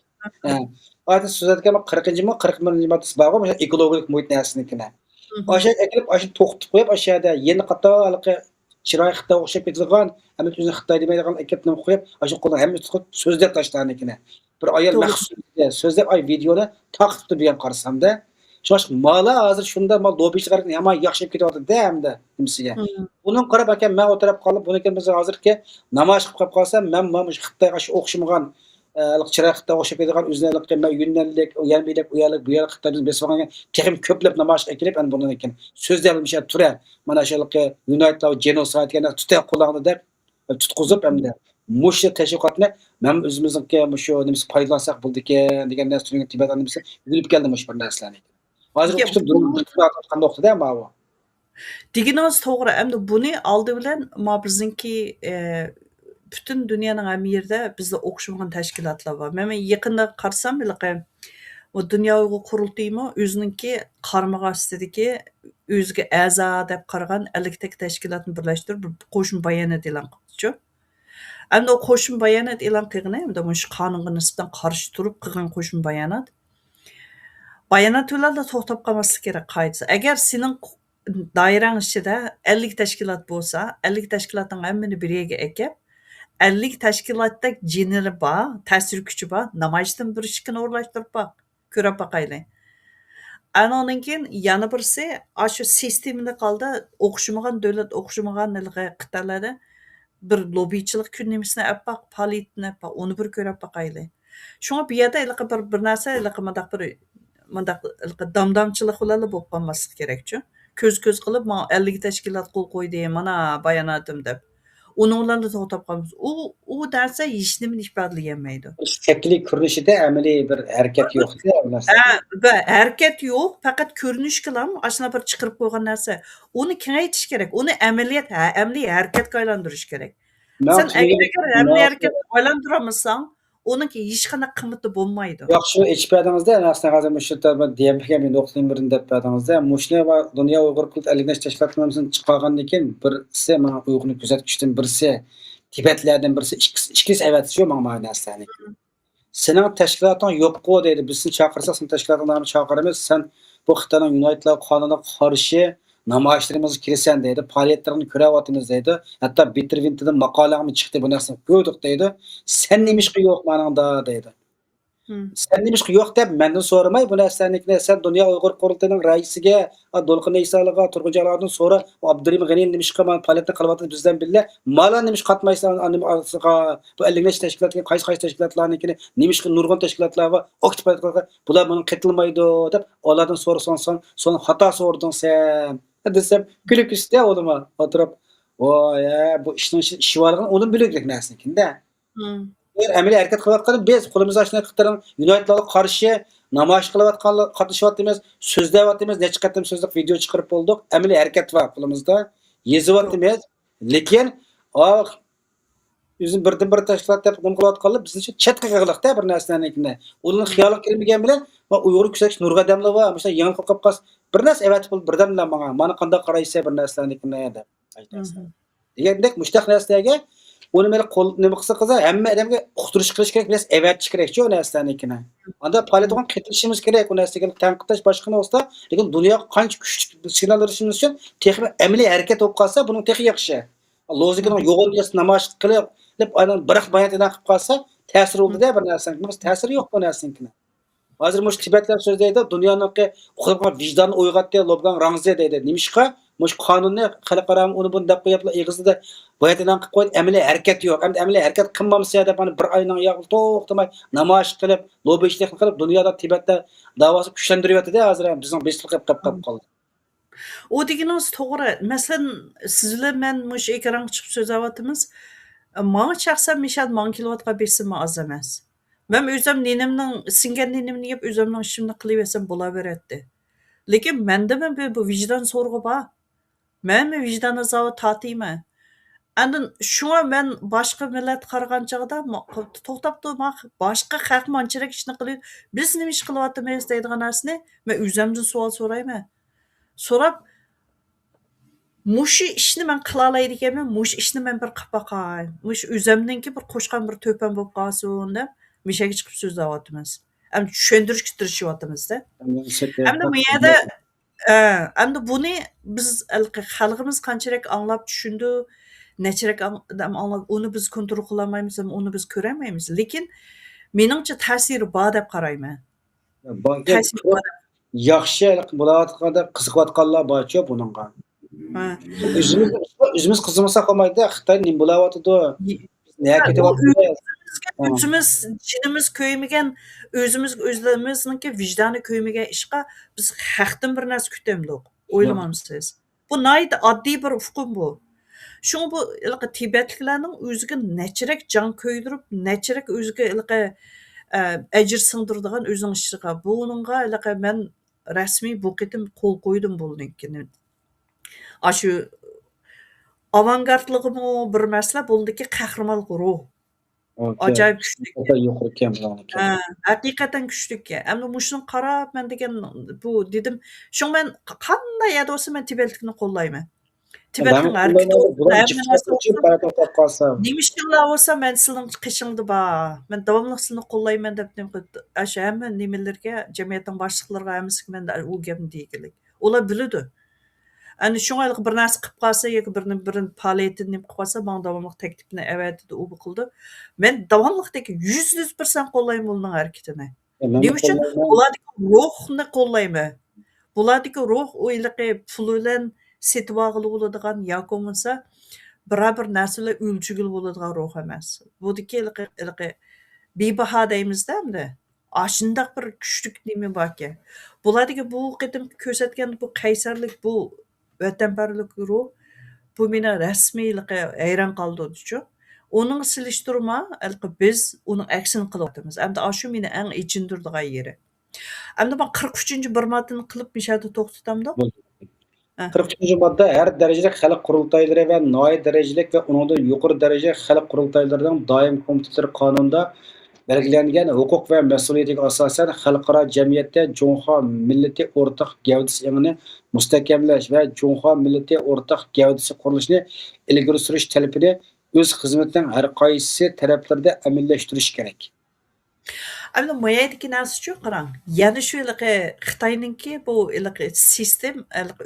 Aytib so'zlatgan 40 maddasi bor, o'sha ekologik muhit narsanikini. O'sha ekilib, o'sha to'xtatib qo'yib, o'shada yeni qatorliqi chiroy Xitoy o'xshab ketadigan, hamma o'zini Xitoy demaydigan ekibni qo'yib, o'sha qo'ldan hamma so'zlab tashlanikini. Bir ayol maxsus so'zlab ay videoni taqibdi degan qarasamda, shosh mala hozir shunda mal lobbichilarga yomon yaxshi ketyapti-da hamda nimasiga. Uning qarab ekan men o'tirib qolib, buni biz hozirki namoyish qilib qolsam, men mana shu Xitoyga o'xshamagan chiroqda o'xshab ketadigan o'zlariga yunnanlik, uyalmaylik, uyalik, bu yer Xitoy biz besmagan texim ko'plab namoyish qilib, ana bundan ekan so'zlab bilmishlar tura. Mana shularga United Genocide degan tutay qo'llarni deb tutqizib hamda mushta tashviqotni men o'zimizga shu nimasi foydalansak bo'ldi-ekan degan narsaning Tibetdan nimasi bilib keldim shu bir narsalarni. Hozir kutib qanday nuqtada bu. Diginoz to'g'ri. Endi buni oldi bilan bizningki bütün dünyanın hamma yerda bizda o'xshamagan tashkilotlar bor. Men yaqinda qarasam, o Dünya Uyg'ur qurultaymi o'zininki qarmag'i ostidagi o'ziga a'zo deb qaragan 50 tak tashkilotni birlashtirib bir qo'shma bayonot e'lon qildi-chu. Endi o qo'shma bayonot e'lon qilgani, endi shu qonunga nisbatan qarshi turib qilgan qo'shma bayonot. Bayonot ularda to'xtab qolmaslik kerak qoidasi. Agar sening doirang ichida 50 tashkilot bo'lsa, 50 tashkilotning hammani bir yerga ekib 50 tashkilotda jeneri bor, ta'sir kuchi bor, namoyishdan bir ishni o'rlashtirib bak, ko'rib baqayli. Ana ondan keyin yana birisi, shu sistemada qoldi, o'xshamagan davlat, o'xshamagan qit'alarda bir lobbichilik kunnimisini apaq, faoliyatini apaq, uni bir ko'rib baqayli. Shunga bu yerda bir narsa, mandaq damdamchilik bilan bo'lib qolmaslik kerakchu. Ko'z qilib, men 50 tashkilot qo'l qo'ydi, mana bayonotim deb. Onlarla to'xtab qolamiz. U narsa hech nimani ifodalayolmaydi. Şekli ko'rinishida amaliy bir harakat yo'q-da bu narsa. Harakat yo'q, faqat ko'rinish qilam, ashuna bir chiqarib qo'ygan narsa. Uni kengaytirish kerak. Uni amaliy harakatga aylantirish kerak. Sen agar amaliy harakatga aylantirolmasang, uningki hech qanday qiymati bo'lmaydi. Yo'q, shu ichpadingizda aslida hozir shu deyapman men nuqtaning birini debdingizda, mushna va Dunyo Uyg'ur qult 50 tashkilotlardan chiqqandan keyin birisi mana Uyg'urni kuzatishdan birisi Tibetlardan birisi ikkisi avatchi mana narsani. Sening tashkiloting yo'q-ku deydi. Bizni chaqirsa, sen tashkilotlarni chaqiramiz. Sen bu Xitoyning United qonuniga qarshi namoyishlarimizga kirasan deydi. Faoliyatlarini ko'ryapmiz deydi. Hatto Bitterwinterdan maqolam chiqdi bu narsani ko'rdik deydi. Sen nimishqa yo'q meningda deydi. Sen nimishqa yo'q deb mendan so'ramay bu narsanikni sen Dunyo Uyg'ur qurultayining raisiga, Do'lqin Isaloga, Turg'unjoylardan so'ra, Abdurim G'ani nimishqa men faoliyatni qilyapti bizdan billa. Mala nimish qatmaysan bu 50 tashkilotga qaysi tashkilotlarnikini nimishqa nurg'un tashkilotlar va oktipatlarga bular buni qitilmaydi deb ulardan so'rasan, son xato so'rding sen. Desem kulib ketdi o'lima o'tirib. Voy, bu ishning ishvorgan o'lim biliglik narsanikda. Amaliy harakat qilayotgan biz qo'limizni ochib Xitoyning Unitedga qarshi namoyish qilayotgan, qatnashyapmiz, so'zlayapmiz, necha qatim so'zliq video chiqarib bo'ldik. Amaliy harakat bor qo'limizda. Yezyapmiz, lekin o'zim birdan bir tashkilot deb nima qilayotganlar bizni shu chetga qilmoqda bir narsalarni. Ularning xiyoliga kirmagan bilan va Uyg'ur kuchak Nurg'adamlar va o'sha yangi qo'qib qas bir narsa evatib birdan bilan mana qanday qaraysa bir narsalarni deb aytasiz. Degandek mushtaq narsalarga uni meni qo'l nima qilsa hamma odamga uqtirish qilish kerak, biraz evatchish kerak-ku o narsalarnikini. Unda faoliyatga qatnashishimiz kerak, o narsaga tanqidlash boshqa narsa, lekin dunyo qancha kuchli signal berishimiz uchun texnik amaliy harakat bo'lib qolsa, buning texi yaxshi. Lozikani yo'g'on namoyish qilib, aynan bir bayonot e'lon qilib qolsa, ta'sir bo'ldi-da bir narsaning. Biz ta'siri yo'q bu narsaning. Hozir mush Tibetlar so'zlaydi, dunyoning uxlagan vijdonni uyg'otdi, lobgan rangzi deydi. Nimishqa mush qonunni xalqaro uni buni deb qo'yib ig'izida boyatidan qilib qo'ydi, amaliy harakat yo'q. Endi amaliy harakat qilmamsa deb hani bir oyning yo'q to'xtamay namoyish qilib, lobbichilik qilib dunyoda Tibetda da'vosi kuchlantiryapti-da hozir ham bizning beshlik qilib qoldi. O deganiniz to'g'ri. Masalan, siz bilan men mush ekranga chiqib so'zlayapmiz. Manga shaxsan mishan manga kelayotgan besim oz emas. Men o'zim ninimning singan ninimni yeb o'zimning ishimni qilaversam bo'laveradi. Lekin menda bu vijdon so'rg'i bor. Men vijdon azobini tatiyman. Endi shunga men boshqa millat qaragan chog'da to'xtab turmoq, boshqa xalq manchirak ishni qilib, biz nima ish qilyapmiz deydigan narsani men o'zimdan savol so'rayman. So'rab, mush ishni men qila olay deganman, mush ishni men bir qilib boqay. Mush o'zimninki bir qo'shgan bir to'pam bo'lib qolsin deb mishaga chiqib so'zlayapmiz. Endi tushuntirishga tirishyapmiz-da. Endi bu yerda endi buni biz xalqimiz qanchalik anglab tushundi, necharak anglab, uni biz kontrol qilolmaymiz, uni biz ko'rolmaymiz. Lekin meningcha ta'siri bor deb qarayman. Ta'siri bor. Yaxshi bo'layotganda qiziqayotganlar borchi buningga. Ha. O'zimiz qiziqmasa qolmaydi, Xitoy nima bo'layotdi? Nega ketyapti? O'zimiz jinimiz ko'ymagan, o'zlarimizning vijdoni ko'ymagan ishqa biz haqdan bir narsa kutamdik. O'ylamamsiz. Bu nayda oddiy bir hukm bu. Şunu bu Tibetliklarning o'ziga necharak jon ko'ydirib, necharak o'ziga ajr singdiradigan o'zining ishiga. Buningga men rasmiy bu qitim qo'l qo'ydim buningkini. Ashu avangardligimi bir masala bo'ldiki qahramonlik ruh. Ajoyib kuchli. Haqiqatan kuchli. Endi mushuni qarab men degan bu dedim, shu men qanday yada bo'lsa men Tibetlikni qo'llayman. Tibetning harakati nimishinglar bo'lsa men sizning qishingda bor. Men davomli sizni qo'llayman deb asha hamma nimalarga, jamiyatning boshliqlariga hammasiga men u gapni deygilik. Ular biladi. Endi shunga bir narsa qilib qolsa yoki birini faoliyatini qilib qolsa, men davomli taklifni avatdi, u bu qildi. Men davomliqdagi 100% qo'llayman uning harakatini. Nima uchun? Ulardagi ruhni qo'llayman. Bulardagi ruh o'yliqi pul bilan setib olg'ili bo'ladigan yoki bo'lmasa bir narsalar o'lchigil bo'ladigan ruh emas. Budiki bebaho deymizda endi. Ashundaq bir kuchli nima borki. Bulardagi bu qitim ko'rsatgan bu qaysarlik, bu vatanparvarlik ruh bu meni rasmiylikqa hayron qoldirdi-chu. Uning silishtirma, biz uning aksini qilyapmiz. Endi shu meni eng ichindirdigan yeri. Endi ben 43. bir maddani qilib mishada to'xtatamda. 43-modda har darajalik xalq qurultaylari va noyob darajalik va undan yuqori daraja xalq qurultaylarining doim komitetlari qonunda belgilangan huquq va mas'uliyatiga asosan xalqaro jamiyatda Junxo millati o'rtaq gavdasini mustahkamlash va Junxo millati o'rtaq gavdasi qurilishini ilgari surish talabini o'z xizmatining har qaysi taraflarida amallashtirish kerak. Endi mayadagi narsa-chu qarang. Yana shu Xitoyninki bu sistem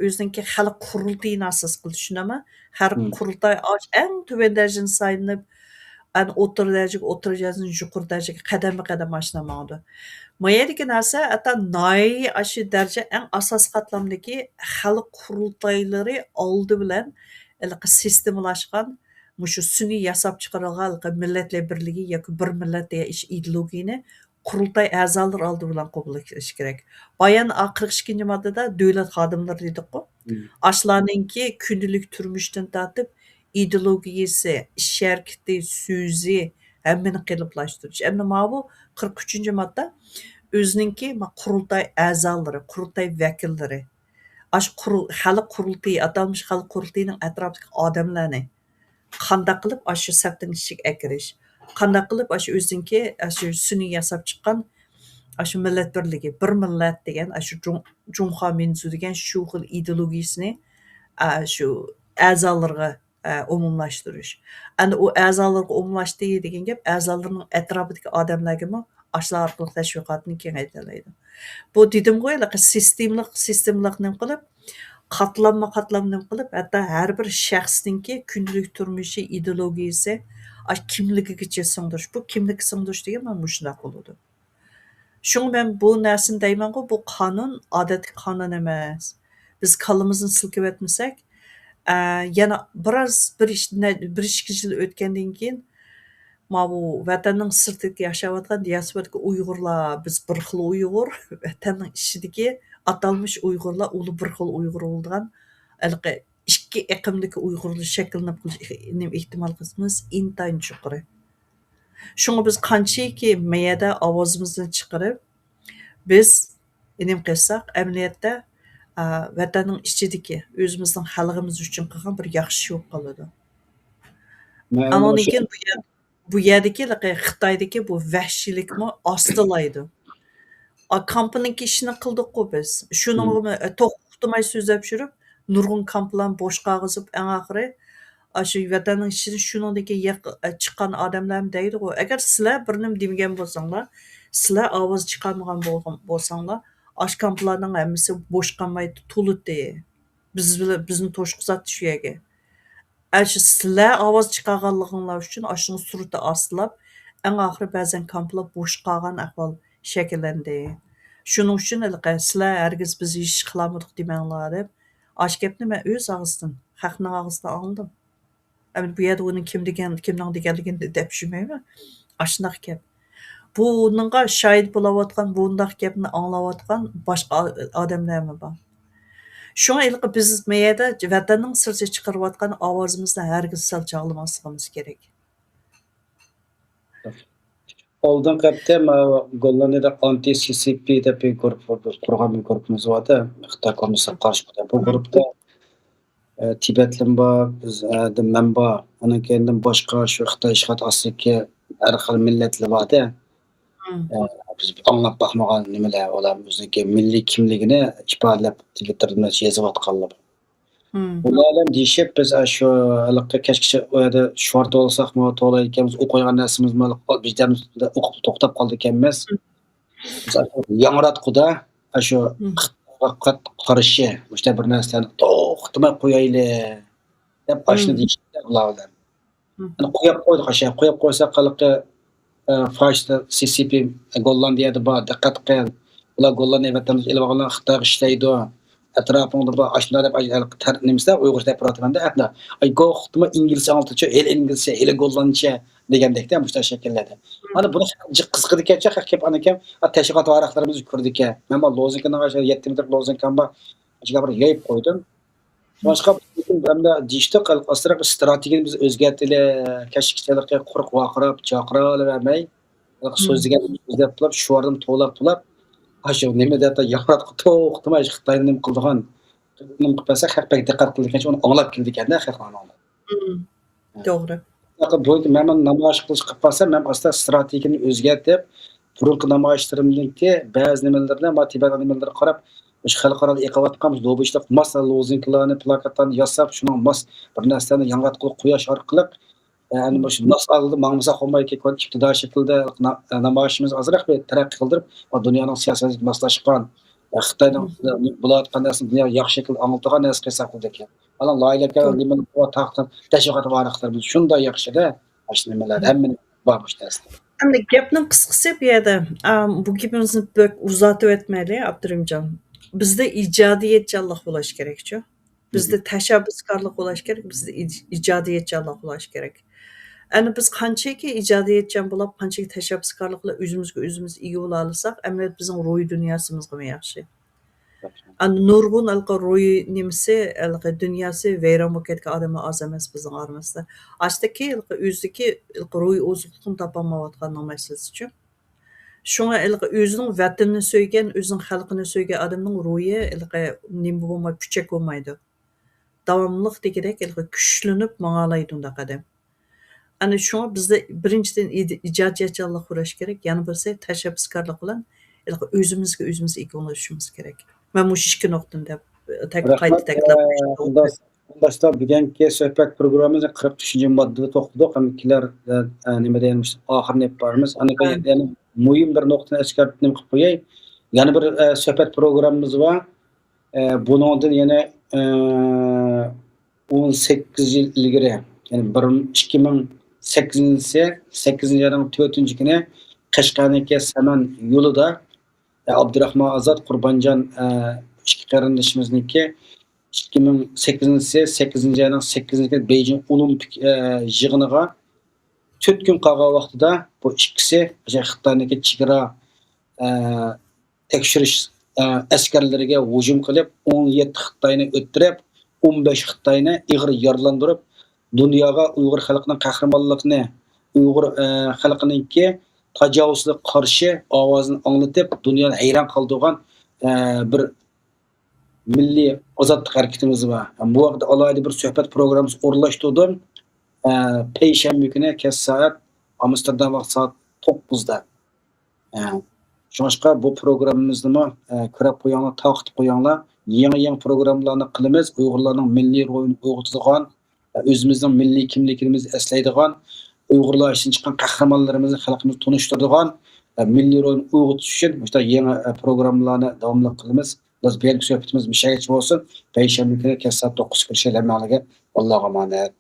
o'zininki xalq qurultayini asos qildi, tushunami? Har qurultay eng tuban darajani saylanib, o'rta darajani yuqori darajaga qadam-qadam oshnamadi. Mayadagi narsa hatta shu daraja eng asos qatlamdagi xalq qurultaylari oldi bilan sistemlashgan mushu sun'iy yasab chiqarilgan millatlar birligi yoki bir millat degan ideologiyani qurultay a'zolari oldi bilan qabul qilish kerak. Bayan 42-moddada davlat xodimlari dedik-ku. Ashlarninki kundalik turmushdan tortib ideologiyasi, ish harakati, so'zi hammani qiliblashtirish. Endi bu 43-modda o'zininki qurultay a'zolari, qurultay vakillari, xalq qurultayi, atalmish xalq qurultayining atrofidagi odamlarni qanday qilib shu safning ichiga akirish, qanday qilib shu o'zinki shu sun'iy yasab chiqqan shu millat birligi, bir millat degan shu Junxo minzu degan shu xil ideologiyasini shu a'zolarga umumlashtirish. Endi u a'zolarga umumlashdi degan gap a'zolarning atrofidagi odamlarga ashlar orqali tashviqotni kengaytiradi. Bu dedim-ku, sistemlikni qilib qatlamma qilib, hatto har bir shaxsninki kundalik turmushi, ideologiyasi, kimligigacha singdirish. Bu kimlik singdirish degan mana shunday bo'ladi. Shunga men bu narsani deyman-ku, bu qonun odatiy qonun emas. biz kallamizni silkib etmasak, yana bir ikki yil o'tgandan keyin mana bu vatanning sirtida yashayotgan diasporadagi Uyg'urlar, biz bir xil Uyg'ur, vatanning ichidagi atalmish Uyg'urlar uli bir xil Uyg'ur bo'lgan haligi ikki iqimdagi Uyg'urlar shakllanib qolish ehtimolimiz intayin yuqori. Shunga biz qanchaki mayada ovozimizni chiqarib, biz nima qilsak, amaliyotda vatanning ichidagi o'zimizning xalqimiz uchun qilgan bir yaxshi yo'q qoladi. Men Andan o'sha keyin bu yerdagi Xitoydagi bu vahshiylikmi ostilaydi. Kampiniki ishini qildik-ku biz. Shuni to'xtamay so'zlab yurib, nurg'un kamplarni bo'sh qag'izib, eng oxiri shu vatanning ichida shuningdagi chiqqan odamlar deydi-ku, agar sizlar bir nima demagan bo'lsanglar, sizlar ovoz chiqarmagan bo'lsanglar, ash kamplarning hammasi bo'sh qolmaydi, to'lidi. Bizni to'shqizatdi shu yerga. Shu sizlar ovoz chiqarganliginglar uchun ashuni surati ostlab, eng oxiri ba'zan kamplar bo'sh qolgan ahvol shakllandi. Shuning uchun sizlar hargiz biz ish qilamadik demanglar deb, ash gapni men o'z og'zidan, xalqning og'zidan oldim. Bu yerda uning kimning deganligini deb tushunmayman. Ashundoq gap. Buningga shohid bo'layotgan, bundoq gapni anglayotgan boshqa odamlarmi bor? Shunga biz mayada vatanning sirtiga chiqarayotgan ovozimizni hargiz sal chog'lamasligimiz kerak. oldingi hafta Gollandiyada anti-CCP deb bir guruh qurgan bir guruhimiz vardı. Xitoy kommunistga qarshi. Bu guruhda Tibetlim bor, men bor, undan keyin boshqa shu Xitoy ishg'ol ostidagi har xil millatlar borda. Biz anglab baxmagan nimalar ular o'ziga milliy kimligini ifodalab Twitterda yozayotganlar. Ular deyishib biz shu haliqqa kechgacha u yerda short bo'lsaqmi, to'g'ri ekanmiz, o'qigan narsamiz vijdonimizda o'qib to'xtab qoldi ekanmiz. Yangratquda shu faqat qarashi, o'sha bir narsani to'xtamay qo'yaylik deb ashni deyishdi ular. Qo'yib qo'ysak haliqqa fashist CCP Gollandiyada bor, diqqat qil. Ular Gollandiya vatanimiz elib olgan Xitoy ishlaydi. Atrofingda bor ashuna deb nimasi Uyg'ur departamentida hatto go'xtma inglizcha olticha, inglizcha, gollandcha degandekda bu shakllarda. Mana buni qiziqdi kecha haqib anakam tashviqot varaqlarimizni ko'rdik. Men bu lozinkani 7 metr lozinkam bor. Ichiga bir yeyib qo'ydim. Boshqa hamda dishti asraq strategiyani biz o'zgartirib, kashkichalarga quruq vaqirab, chaqiravermay, so'zlagan o'zlab turib, shu yerdan to'lab shu nima deb yaqratib to'xtamay Xitoyni nima qildigan nima qilsa haqqa diqqat qilgan uni anglab keldi ekanda haqiqatan. To'g'ri. Bu men namoyish qilish qilib qolsam, men asla strategiyani o'zgartirib, burungi namoyishlarimdagi ba'zi nimalarni, motivatsiya nimalarga qarab, o'sha xalqaro eqiyotganmiz, dobishda masal lozinklarni, plakatlarni yasab, shuni mas bir narsani yangratib qo'yash orqali yani shu masalada ma'nosi qolmaydi, iqtidor shaklida namoyishimiz azroq bir taraqqiy qildirib, dunyoning siyosatiga moslashgan, Xitoyning bo'layotgan narsani dunyoga yaxshi shaklda anglatigan narsa qilsak ekan. Mana loyihaga liman taqdim tashviqot varaqlarimiz shunday yaxshida, shu nimalar hammani bor bu narsa. Endi gapning qisqasi bu yerda bu gapimizni uzatib o'tmaylik, Abdurimjon. Bizda ijodiyatchanlik bo'lishi kerak-ku. Bizda tashabbuskorlik bo'lishi kerak, bizda ijodiyatchanlik bo'lishi kerak. Ana biz qanchaki ijodiyatchan bo'lib, qanchaki tashabbuskorliklar o'zimiz ega bo'la olsak, amaliyot bizning ro'y dunyosimizga yaxshi. Nurg'un ro'y nimasi, dunyosi vayron bo'lib ketgan odamlar oz emas bizning oramizda. Ashtaki o'zidagi ro'y o'zligini topolmayotgan masalasi-ku. Shunga o'zining vatanini so'ygan, o'zining xalqini so'ygan odamning ro'yi nima bo'lmaydi, puchak bo'lmaydi. Davomliq degidek kuchlanib mang'alaydi unda qadam. Ana shunga bizda birinchidan ijodiyatchanlik bo'lishi kerak, yana birisi tashabbuskorlik bilan o'zimizga o'zimiz ega bo'lishimiz kerak. Men mush ikki nuqtani deb qayta takrorlab Undashda bugungi suhbat programmamizni 43-moddada to'xtadik. Hamkilar nima deymiz, oxirini yaparmiz. Ya'ni muhim bir nuqtani eskartib qilib qo'yay. Yana bir suhbat programmamiz bor. Buningdan yana 18 yil ilgari, ya'ni 2008-yilning 4-kuni Qashqarniki Saman yo'lida Abdurahmon Azad Qurbonjon ikki qarindoshimizniki 2008 ayning 8 Beijing Olimpik yig'iniga 4 kun qolgan vaqtida bu ikkisi Xitoyniki chegara tekshirish askarlariga hujum qilib 17 Xitoyni o'ttirib, 15 Xitoyni ig'ir yaralandırib, dunyoga Uyg'ur xalqining qahramonligini, Uyg'ur xalqininki tajovuzga qarshi ovozini anglatib, dunyoni hayron qoldirgan bir milliy ozodlik harakatimiz var. Bu vaqtda alayda bir suhbat programmasi o'rnashtirdim. Payshanba kuni kech soat Amsterdam vaqt soat 9da. Şunga bu programmamizni ko'rib qo'yinglar, taqib qo'yinglar. Yangi programmalarni qilamiz. Uyg'urlarning milliy ro'yini uyg'otadigan, o'zimizning milliy kimligimizni eslaydigan, Uyg'urlar uchun chiqqan qahramonlarimizni xalqimizni tunishtiradigan milliy ro'yini uyg'otish uchun bu yangi programmalarni davomli qilamiz. Biz bergi suhbatimiz mishaga bo'lsin. Payshanba kuni kech soat 9 ko'rishamiz. Allohga emanet.